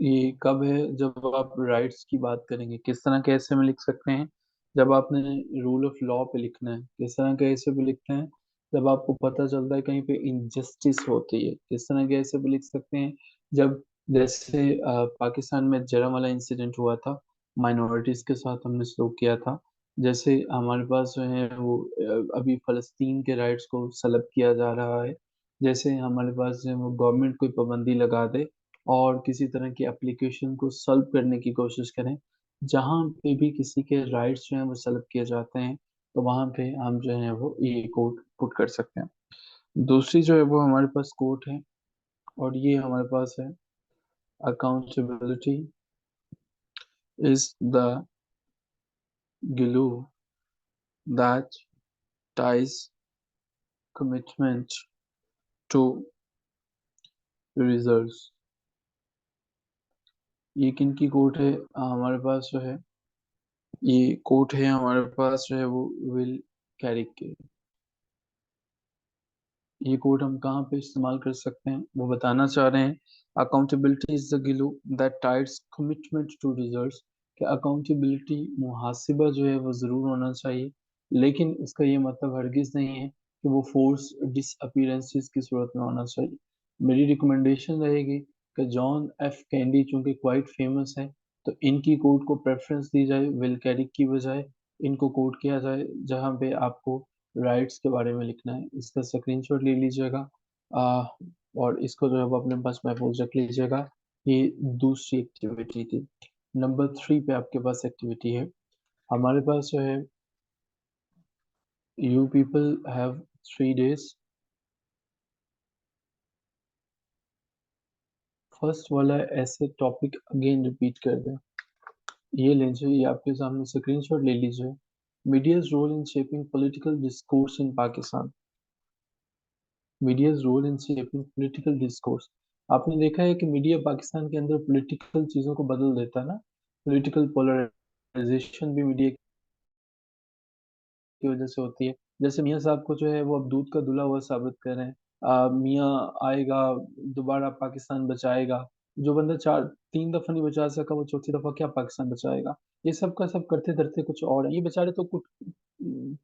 ये कब है? जब आप राइट्स की बात करेंगे, किस तरह के ऐसे में लिख सकते हैं? जब आपने रूल ऑफ लॉ पे लिखना है। किस तरह के ऐसे पे लिखते हैं? जब आपको पता चलता है कहीं पे इनजस्टिस होती है। किस तरह के ऐसे पे लिख सकते हैं? जब जैसे पाकिस्तान में जरम इंसिडेंट हुआ था, माइनॉरिटीज के साथ हमने सलूक किया था। जैसे हमारे पास जो है वो अभी फलस्तीन के राइट्स को सलब किया जा रहा है। जैसे हमारे पास जो है वो गवर्नमेंट कोई पाबंदी लगा दे और किसी तरह की एप्लीकेशन को सॉल्व करने की कोशिश करें, जहाँ पे भी किसी के राइट्स जो हैं वो सल्ब किए जाते हैं, तो वहाँ पे हम जो है वो ये कोड पुट कर सकते हैं। दूसरी जो है वो हमारे पास कोड है, और ये हमारे पास है, accountability is the glue that ties commitment to results। ये किन की कोड है? हमारे पास जो है ये कोड है हमारे पास जो है वो विल कैरिक के। ये कोड हम कहाँ पे इस्तेमाल कर सकते हैं वो बताना चाह रहे हैं। Accountability is the glue that ties commitment to results. कि अकाउंटेबिलिटी, मुहासिबा जो है वो जरूर होना चाहिए, लेकिन इसका ये मतलब हरगिज नहीं है कि वो फोर्स डिसअपीयरेंसेस की सूरत में होना चाहिए। मेरी रिकमेंडेशन रहेगी कि जॉन एफ कैंडी चूंकि क्वाइट फेमस है, तो इनकी कोड को प्रेफरेंस दी जाए विल कैरिक की बजाय। इनको कोड किया जाए जहाँ पे आपको राइट्स के बारे में लिखना है। इसका स्क्रीनशॉट ले लीजिएगा, आ, और इसको जो है वो अपने पास महफूज रख लीजिएगा। ये दूसरी एक्टिविटी थी। नंबर 3 पे आपके पास एक्टिविटी है। हमारे पास जो है, you people have 3 days। First वाला ऐसे टॉपिक अगेन रिपीट कर दें। ये लीजिए, ये आपके सामने स्क्रीनशॉट ले लीजिए। Media's role in shaping political discourse in Pakistan. Media's role in shaping political discourse. आपने देखा है कि मीडिया पाकिस्तान के अंदर पॉलिटिकल चीजों को बदल देता है ना। पॉलिटिकल पोलराइजेशन भी मीडिया की वजह से होती है। जैसे मियाँ साहब को जो है वो अब दूध का धुला हुआ साबित कर रहे हैं। मियाँ आएगा, दोबारा पाकिस्तान बचाएगा। जो बंदा 3 दफा नहीं बचा सका, वो चौथी दफा क्या पाकिस्तान बचाएगा? ये सब का सब करते धरते कुछ और है। ये बेचारे तो कुछ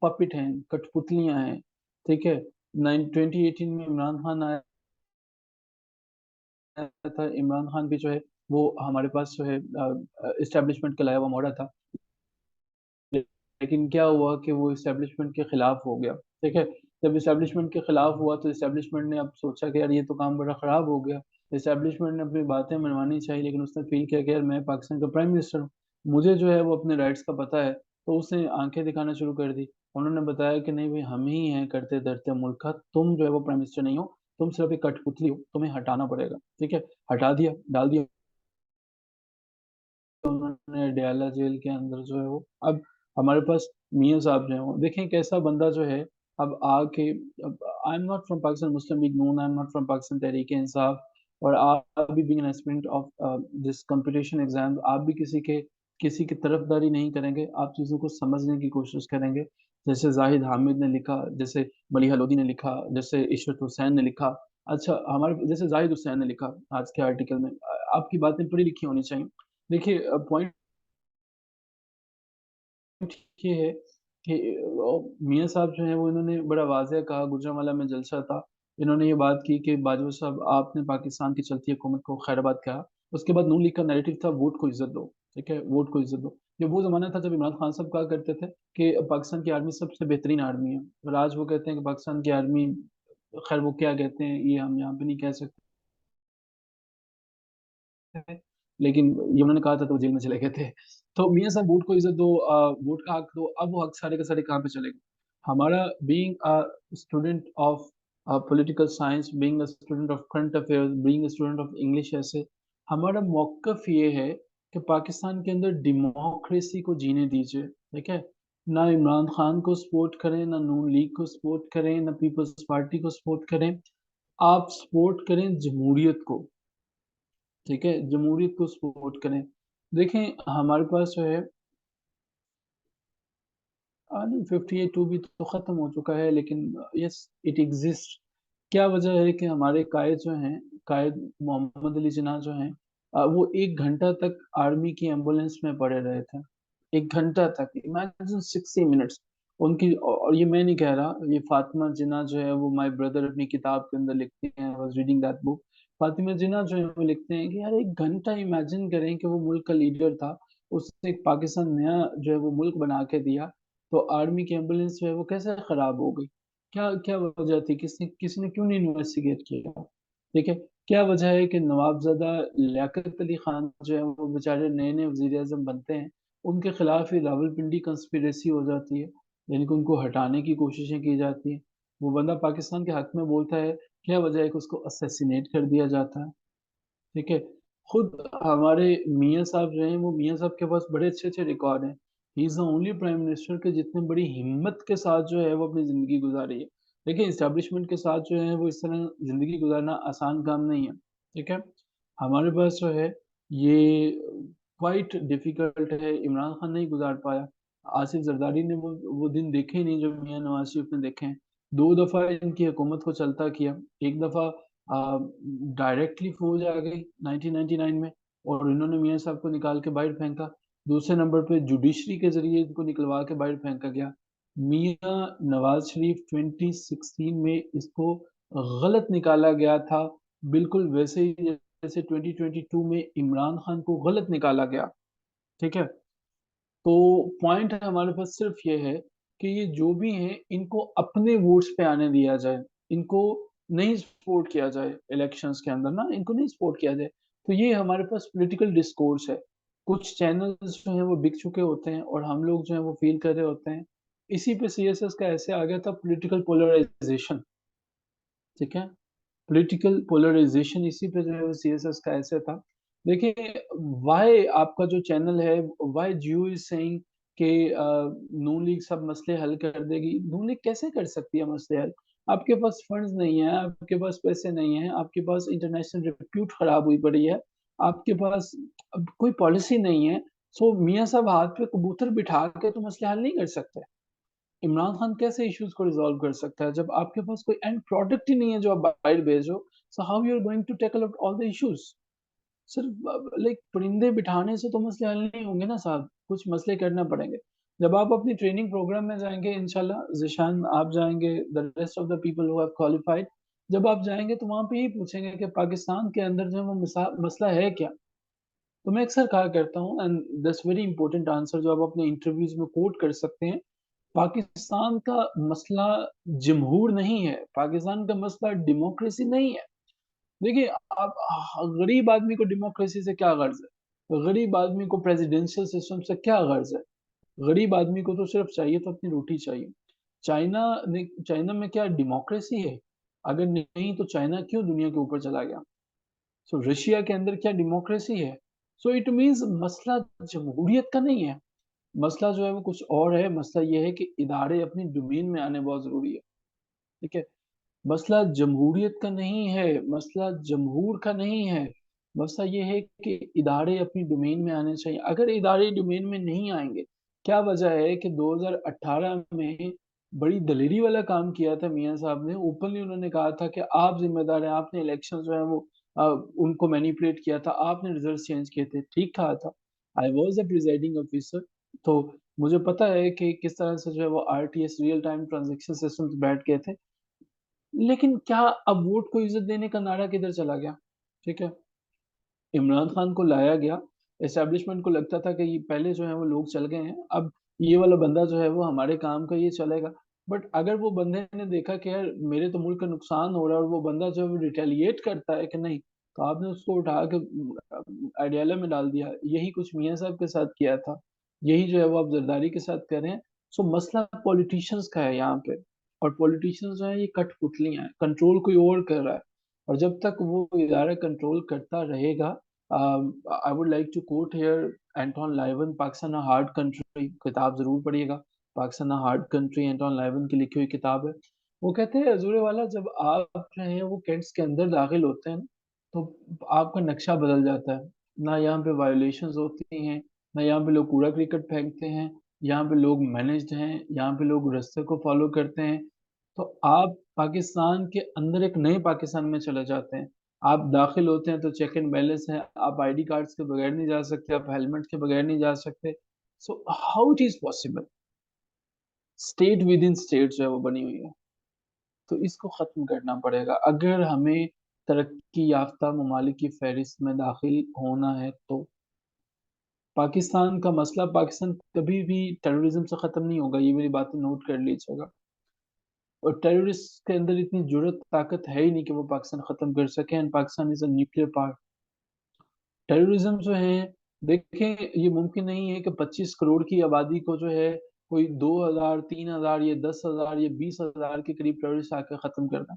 पपिट हैं, कठपुतलियां हैं। ठीक है। 2018 में इमरान खान आया था। इमरान खान भी जो है वो हमारे पास जो है इस्टेब्लिशमेंट का लाया हुआ मॉडल था। लेकिन क्या हुआ कि वो इस्टेब्लिशमेंट के खिलाफ हो गया। ठीक है। जब इस्टेब्लिशमेंट के खिलाफ हुआ तो इस्टेब्लिशमेंट ने अब सोचा कि यार ये तो काम बड़ा खराब हो गया। इस्टेब्लिशमेंट ने अपनी बातें मनवानी चाहिए, लेकिन उसने फील किया कि यार मैं पाकिस्तान का प्राइम मिनिस्टर हूँ, मुझे जो है वो अपने राइट्स का पता है। तो उसने आंखें दिखाना शुरू कर दी। उन्होंने बताया कि नहीं भाई, हम ही हैं करते धरते मुल्क का, तुम जो है वो प्राइम मिनिस्टर नहीं हो, तुम सिर्फ एक कठपुतली हो, तुम्हें हटाना पड़ेगा। ठीक है। हटा दिया, डाल दिया उन्होंने डयाला जेल के अंदर जो है वो। अब हमारे पास मियाँ साहब जो है वो देखें कैसा बंदा जो है, अब आके, अब I am not from Pakistan Muslim League Noon, I am not from Pakistan Tehreek Insaf, और आप भी being an aspirant of this competition exam, आप भी किसी की तरफदारी नहीं करेंगे, आप चीज़ों को समझने की कोशिश करेंगे। जैसे जाहिद हामिद ने लिखा, जैसे मलिहा लोधी ने लिखा, जैसे इशरत हुसैन ने लिखा, अच्छा हमारे जैसे जाहिद हुसैन ने लिखा आज के आर्टिकल में, आपकी बातें पढ़ी लिखी होनी चाहिए। देखिए पॉइंट ये है कि मियाँ साहब जो हैं वो इन्होंने बड़ा वाज़ेह कहा, गुजरांवाला में जलसा था, इन्होंने ये बात की कि बाजवा साहब आपने पाकिस्तान की चलती हुकूमत को खैराबाद कहा। उसके बाद नून लीग का नैरेटिव था वोट को इज्जत दो, ठीक है, वोट को इज्जत दो। ये वो ज़माना था जब इमरान खान साहब कहा करते थे कि पाकिस्तान की आर्मी सबसे बेहतरीन आर्मी है, और आज वो कहते हैं कि पाकिस्तान की आर्मी, खैर वो क्या कहते हैं ये हम यहाँ पे नहीं कह सकते, है, लेकिन ये उन्होंने कहा था तो वो जेल में चले गए थे। तो मियाँ साहब वोट को इज्जत दो, वोट का हक दो, अब वो हक सारे के सारे कहाँ पे चले गए। हमारा being a student of political science, being a student of current affairs, being a student of English, ऐसे हमारा मौकफ ये है कि पाकिस्तान के अंदर डेमोक्रेसी को जीने दीजिए, ठीक है। ना इमरान खान को सपोर्ट करें, ना नून लीग को सपोर्ट करें, ना पीपल्स पार्टी को सपोर्ट करें, आप सपोर्ट करें जमहूरियत को, ठीक है, जमहूरियत को सपोर्ट करें। देखें हमारे पास जो है, नहीं 58 भी तो ख़त्म हो चुका है, लेकिन यस इट एग्जिस्ट। क्या वजह है कि हमारे कायद जो हैं, कायद मोहम्मद अली जिन्ना जो हैं, वो 1 घंटा तक आर्मी की एम्बुलेंस में पड़े रहे थे, 1 घंटा तक, इमेजिन 60 मिनट्स उनकी। और ये मैं नहीं कह रहा, ये फातिमा जिन्ना जो है वो माय ब्रदर अपनी किताब के अंदर लिखते हैं, I was reading that book. Fatima Jinnah जो है वो लिखते हैं कि यार 1 घंटा इमेजिन करें कि वो मुल्क का लीडर था, उसने एक पाकिस्तान नया जो है वो मुल्क बना के दिया, तो आर्मी की एम्बुलेंस जो है वो कैसे खराब हो गई, क्या क्या वजह थी, किसी ने क्यों नहीं इन्वेस्टिगेट किया, ठीक है। क्या वजह है कि नवाबजादा लियाकत अली खान जो है वो बेचारे नए नए वजीर आजम बनते हैं, उनके खिलाफ ही रावलपिंडी कंस्पिरेसी हो जाती है, यानी कि उनको हटाने की कोशिशें की जाती हैं, वो बंदा पाकिस्तान के हक में बोलता है, क्या वजह है कि उसको असैसिनेट कर दिया जाता है, ठीक है। खुद हमारे मियाँ साहब जो हैं, वो मियाँ साहब के पास बड़े अच्छे अच्छे रिकॉर्ड हैं, he is the only prime minister के जितने बड़ी हिम्मत के साथ जो है वो अपनी ज़िंदगी गुजारी है। देखिए इस्टेब्लिशमेंट के साथ जो है वो इस तरह ज़िंदगी गुजारना आसान काम नहीं है, ठीक है। हमारे पास जो है ये क्वाइट डिफिकल्ट है, इमरान खान नहीं गुजार पाया, आसिफ जरदारी ने वो दिन देखे ही नहीं जो मियाँ नवाज शरीफ ने देखे हैं। 2 दफ़ा इनकी हुकूमत को चलता किया, एक दफ़ा डायरेक्टली फौज आ गई 1999 में और इन्होंने मियाँ साहब को निकाल के बाहर फेंका। दूसरे नंबर पे जुडिशरी के जरिए इनको निकलवा के बाहर फेंका गया। मियाँ नवाज शरीफ 2016 में इसको गलत निकाला गया था, बिल्कुल वैसे ही जैसे 2022 में इमरान खान को गलत निकाला गया, ठीक है। तो पॉइंट है हमारे पास सिर्फ ये है कि ये जो भी हैं इनको अपने वोट्स पे आने दिया जाए, इनको नहीं सपोर्ट किया जाए इलेक्शंस के अंदर ना, इनको नहीं सपोर्ट किया जाए। तो ये हमारे पास पॉलिटिकल डिस्कोर्स है, कुछ चैनल्स जो हैं वो बिक चुके होते हैं और हम लोग जो हैं वो फील कर रहे होते हैं। इसी पे सीएसएस का ऐसे आ गया था पॉलिटिकल पोलराइजेशन, ठीक है, पॉलिटिकल पोलराइजेशन इसी पे जो है सीएसएस का ऐसे था। देखिए वाई आपका जो चैनल है, वाई जियो इज सेइंग कि नून लीग सब मसले हल कर देगी, नून लीग कैसे कर सकती है मसले हल, आपके पास फंड्स नहीं है, आपके पास पैसे नहीं है, आपके पास इंटरनेशनल रिप्यूट खराब हुई पड़ी है, आपके पास अब कोई पॉलिसी नहीं है। सो मियाँ साहब हाथ पे कबूतर बिठा के तो मसले हल नहीं कर सकते। इमरान खान कैसे इश्यूज को रिजॉल्व कर सकता है जब आपके पास कोई एंड प्रोडक्ट ही नहीं है जो आप बाहर भेजो। So how you are going to tackle out all the issues. सिर्फ लाइक परिंदे बिठाने से तो मसले हल नहीं होंगे ना साहब, कुछ मसले करना पड़ेंगे। जब आप अपनी ट्रेनिंग प्रोग्राम में जाएंगे इंशाल्लाह, जिशान आप जाएंगे, the rest of the people who have qualified, जब आप जाएंगे तो वहां पे यही पूछेंगे कि पाकिस्तान के अंदर जो है वो मसला है क्या। तो मैं अक्सर कहा करता हूँ एंड दस वेरी इंपॉर्टेंट आंसर जो आप अपने इंटरव्यूज में कोट कर सकते हैं, पाकिस्तान का मसला जमहूर नहीं है, पाकिस्तान का मसला डेमोक्रेसी नहीं है। देखिए आप, गरीब आदमी को डेमोक्रेसी से क्या गर्ज है, गरीब आदमी को प्रेसिडेंशियल सिस्टम से क्या गर्ज है, गरीब आदमी को तो सिर्फ चाहिए तो अपनी रोटी चाहिए। चाइना में क्या डेमोक्रेसी है? अगर नहीं तो चाइना क्यों दुनिया के ऊपर चला गया? सो रशिया के अंदर क्या डेमोक्रेसी है? सो इट मीन्स मसला जमहूरियत का नहीं है, मसला जो है वो कुछ और है। मसला ये है कि इदारे अपनी डोमेन में आने बहुत जरूरी है। ठीक है। मसला जमहूरियत का नहीं है, मसला जमहूर का नहीं है। मसला ये है कि इदारे अपनी डोमेन में आने चाहिए। अगर इदारे डोमेन में नहीं आएंगे, क्या वजह है कि 2018 में बड़ी दलेरी वाला काम किया था मियां साहब ने। ओपनली उन्होंने कहा था कि आप जिम्मेदार हैं, आपने इलेक्शन जो है वो उनको मैनिपुलेट किया था, आपने रिजल्ट चेंज किए थे। ठीक कहा था। I was a presiding officer, तो मुझे पता है कि किस तरह से जो है वो RTS, real time transaction system बैठ गए थे। लेकिन क्या अब वोट को इज्जत देने का नारा किधर चला गया? ठीक है। इमरान खान को लाया गया, एस्टेब्लिशमेंट को लगता था कि ये पहले जो है वो लोग चल गए हैं, अब ये वाला बंदा जो है वो हमारे काम का, ये चलेगा। बट अगर वो बंदे ने देखा कि यार मेरे तो मुल्क का नुकसान हो रहा है, और वो बंदा जो है वो रिटेलिएट करता है कि नहीं, तो आपने उसको उठा के अडियाला में डाल दिया। यही कुछ मियां साहब के साथ किया था, यही जो है वो आप जरदारी के साथ कर रहे हैं। सो मसला पॉलिटिशियंस का है यहाँ पे। और पॉलिटिशियंस जो है ये कठपुतलियां हैं, कंट्रोल कोई और कर रहा है। और जब तक वो इदारा कंट्रोल करता रहेगा, I would like to quote here Anatol Lieven, Pakistan a hard country, किताब जरूर पढ़िएगा। Pakistan a hard country, Anatol Lieven की लिखी हुई किताब है। वो कहते हैं अजूरे वाला, जब आप जो है वो कैंट्स के अंदर दाखिल होते हैं ना, तो आपका नक्शा बदल जाता है। ना यहाँ पे वायोलेशंस होती हैं, ना यहाँ पे लोग कूड़ा क्रिकेट फेंकते हैं, यहाँ पे लोग मैनेज्ड हैं, यहाँ पे लोग रास्ते को फॉलो करते हैं। तो आप पाकिस्तान के अंदर एक नए पाकिस्तान में चले जाते हैं। आप दाखिल होते हैं तो चेक एंड बैलेंस है, आप आईडी कार्ड्स के बगैर नहीं जा सकते, आप हेलमेट के बगैर नहीं जा सकते। So how it is possible? State with in state जो है वो बनी हुई है। तो इसको खत्म करना पड़ेगा अगर हमें तरक्की याफ्ता ममालिक की फहरिस्त में दाखिल होना है। तो पाकिस्तान का मसला, पाकिस्तान कभी भी टेररिज्म से खत्म नहीं होगा, ये मेरी बातें नोट कर लीजिएगा। और टेररिस्ट के अंदर इतनी जुर्रत ताकत है ही नहीं कि वो पाकिस्तान खत्म कर सके। And Pakistan is a nuclear power. Terrorism जो है, देखें, ये मुमकिन नहीं है कि 25 करोड़ की आबादी को जो है कोई 2,000, 3,000 या 10,000 या 20,000 के करीब टेररिस्ट आकर खत्म कर दें।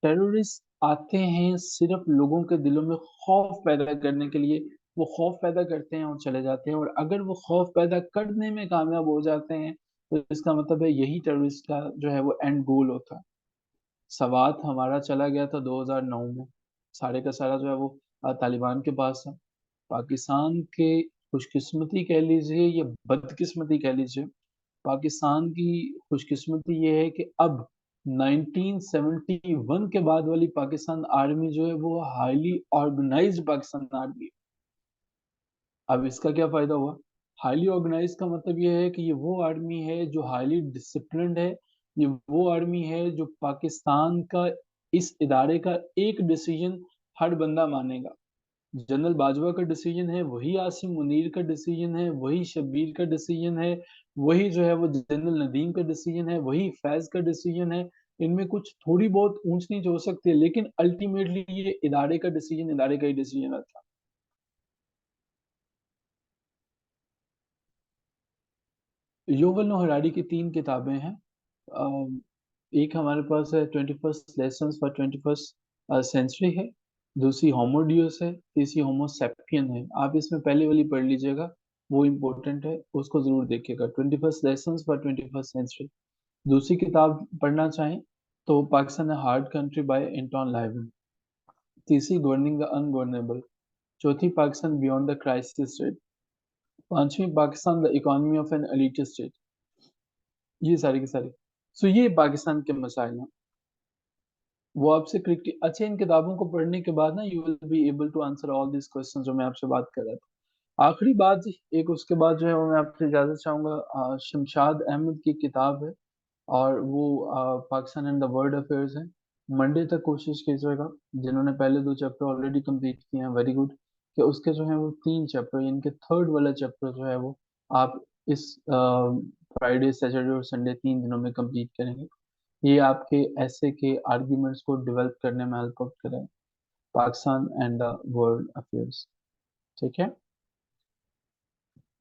टेररिस्ट आते हैं सिर्फ लोगों के दिलों में खौफ पैदा करने के लिए। वो खौफ पैदा करते हैं और चले जाते हैं। और अगर वो खौफ पैदा करने में कामयाब हो जाते हैं, तो इसका मतलब है यही टेररिस्ट का जो है वो एंड गोल होता है। सवात हमारा चला गया था 2009 में, सारे का सारा जो है वो तालिबान के पास था। पाकिस्तान के खुशकिस्मती कह लीजिए या बदकिस्मती कह लीजिए, पाकिस्तान की खुशकिस्मती ये है कि अब 1971 के बाद वाली पाकिस्तान आर्मी जो है वो हाईली ऑर्गेनाइज्ड पाकिस्तान आर्मी है। अब इसका क्या फायदा हुआ? हाईली ऑर्गेनाइज का मतलब ये है कि ये वो आर्मी है जो हाईली डिसिप्लिन्ड है। ये वो आर्मी है जो पाकिस्तान का, इस इदारे का एक डिसीजन हर बंदा मानेगा। जनरल बाजवा का डिसीजन है वही आसिम मुनीर का डिसीजन है, वही शब्बीर का डिसीजन है, वही जो है वो जनरल नदीम का डिसीजन है, वही फैज का डिसीजन है। इनमें कुछ थोड़ी बहुत ऊंच नीच हो सकती है, लेकिन अल्टीमेटली ये इदारे का डिसीजन, इदारे का ही डिसीजन रहता है। युवल नोह हरारी की 3 किताबें हैं। अम, एक हमारे पास है 21st lesson for 21st century है, दूसरी होमोडियोस है, तीसरी होमो सेपियन है। आप इसमें पहले वाली पढ़ लीजिएगा, वो इम्पोर्टेंट है, उसको जरूर देखिएगा, 21st lesson for 21st century. दूसरी किताब पढ़ना चाहें तो Pakistan a hard country by Anatol Lieven. तीसरी गवर्निंग द अनगवर्नेबल। चौथी Pakistan beyond the crisis state. पांचवी Pakistan the economy of an elite state. ये सारी की सारी। सो ये पाकिस्तान के मसाइल हैं। वो आपसे क्रिकेट, अच्छा, इन किताबों को पढ़ने के बाद ना you will be able to answer all this question जो मैं आपसे बात कर रहा था। आखिरी बात, एक उसके बाद जो है वो मैं आपसे इजाजत चाहूंगा। शमशाद अहमद की किताब है, और वो Pakistan and the world affairs है। मंडे तक कोशिश कीजिएगा। जिन्होंने पहले 2 चैप्टर ऑलरेडी कंप्लीट किए हैं, वेरी गुड। कि उसके जो है वो 3 चैप्टर, इनके थर्ड वाला चैप्टर जो है वो आप इस फ्राइडे, सैटरडे और संडे 3 दिनों में कंप्लीट करेंगे। ये आपके ऐसे के आर्ग्यूमेंट्स को डेवलप करने में हेल्प करें, Pakistan and the world affairs. ठीक है।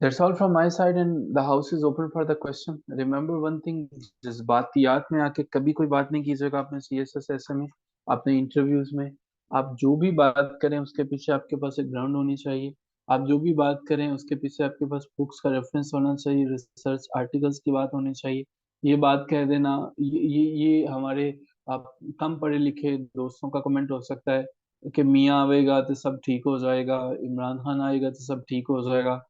That's all from my side, and the house is open for the question. Remember one thing, जज्बातियात में आके कभी कोई बात नहीं कीजिएगा। आपने सीएसएस ऐसे में, आपने इंटरव्यूज में, आप जो भी बात करें उसके पीछे आपके पास एक ग्राउंड होनी चाहिए। आप जो भी बात करें उसके पीछे आपके पास बुक्स का रेफरेंस होना चाहिए, रिसर्च आर्टिकल्स की बात होनी चाहिए। ये बात कह देना, ये हमारे आप कम पढ़े लिखे दोस्तों का कमेंट हो सकता है कि मियाँ आएगा तो सब ठीक हो जाएगा, इमरान खान आएगा तो सब ठीक हो जाएगा।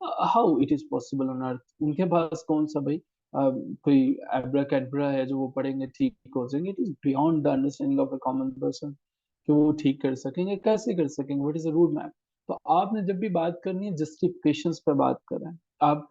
How it is possible on earth? उनके पास कौन सा भाई कोई एब्राकैडब्रा है जो वो पढ़ेंगे ठीक हो जाएंगे? It is beyond the understanding of a common person कि वो ठीक कर सकेंगे। कैसे कर सकेंगे? What is the route map? तो आपने जब भी बात करनी है जस्टिफिकेशंस पे बात करें, आप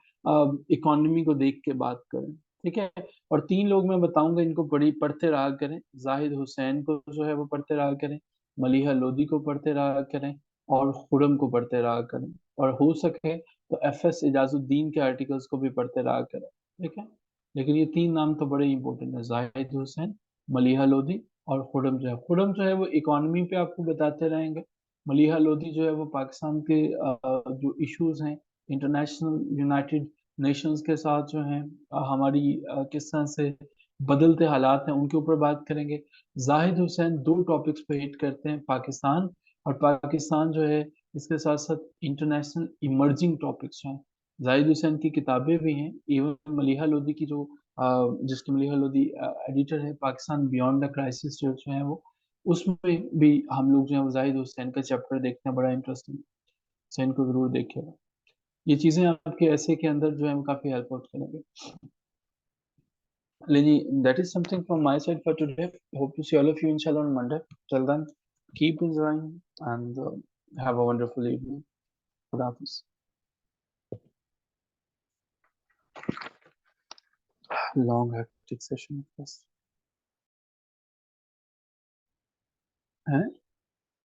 इकोनॉमी को देख के बात करें, ठीक है। और तीन लोग मैं बताऊंगा, इनको पढ़ते रहा करें। जाहिद हुसैन को जो है वो पढ़ते रहा करें, मलीहा लोधी को पढ़ते रहा करें, और खुरम को पढ़ते रहा करें। और हो सके तो एफ एस इजाजुद्दीन के आर्टिकल्स को भी पढ़ते रहा करें, ठीक है। लेकिन ये तीन नाम तो बड़े इंपॉर्टेंट है, जाहिद हुसैन, मलीहा लोधी और खुरम जो है वो इकोनॉमी पे आपको बताते रहेंगे। मलीहा लोधी जो है वो पाकिस्तान के जो इश्यूज हैं इंटरनेशनल यूनाइटेड नेशंस के साथ जो हैं, हमारी किस तरह से बदलते हालात हैं उनके ऊपर बात करेंगे। जाहिद हुसैन दो टॉपिक्स पे हिट करते हैं, पाकिस्तान, और पाकिस्तान जो है इसके साथ साथ इंटरनेशनल इमर्जिंग टॉपिक्स हैं। जाहिद हुसैन की किताबें भी हैं, इवन मलीहा लोधी की जो जिसकी मलीहा लोधी एडिटर है, पाकिस्तान बियॉन्ड द क्राइसिस जो है वो, उसमें भी हम लोग जो है वो जाहिद हुसैन का चैप्टर देखते हैं, बड़ा इंटरेस्टिंग। हुसैन को जरूर देखिएगा। ये चीजें आपके ऐसे के अंदर जो है वो काफी हेल्प आउट करेंगे। Lenny, that is something from my side for today. Hope to see all of you inshallah on Monday. Till then, keep enjoying and have a wonderful evening. Khuda Hafiz. Long hectic session of this.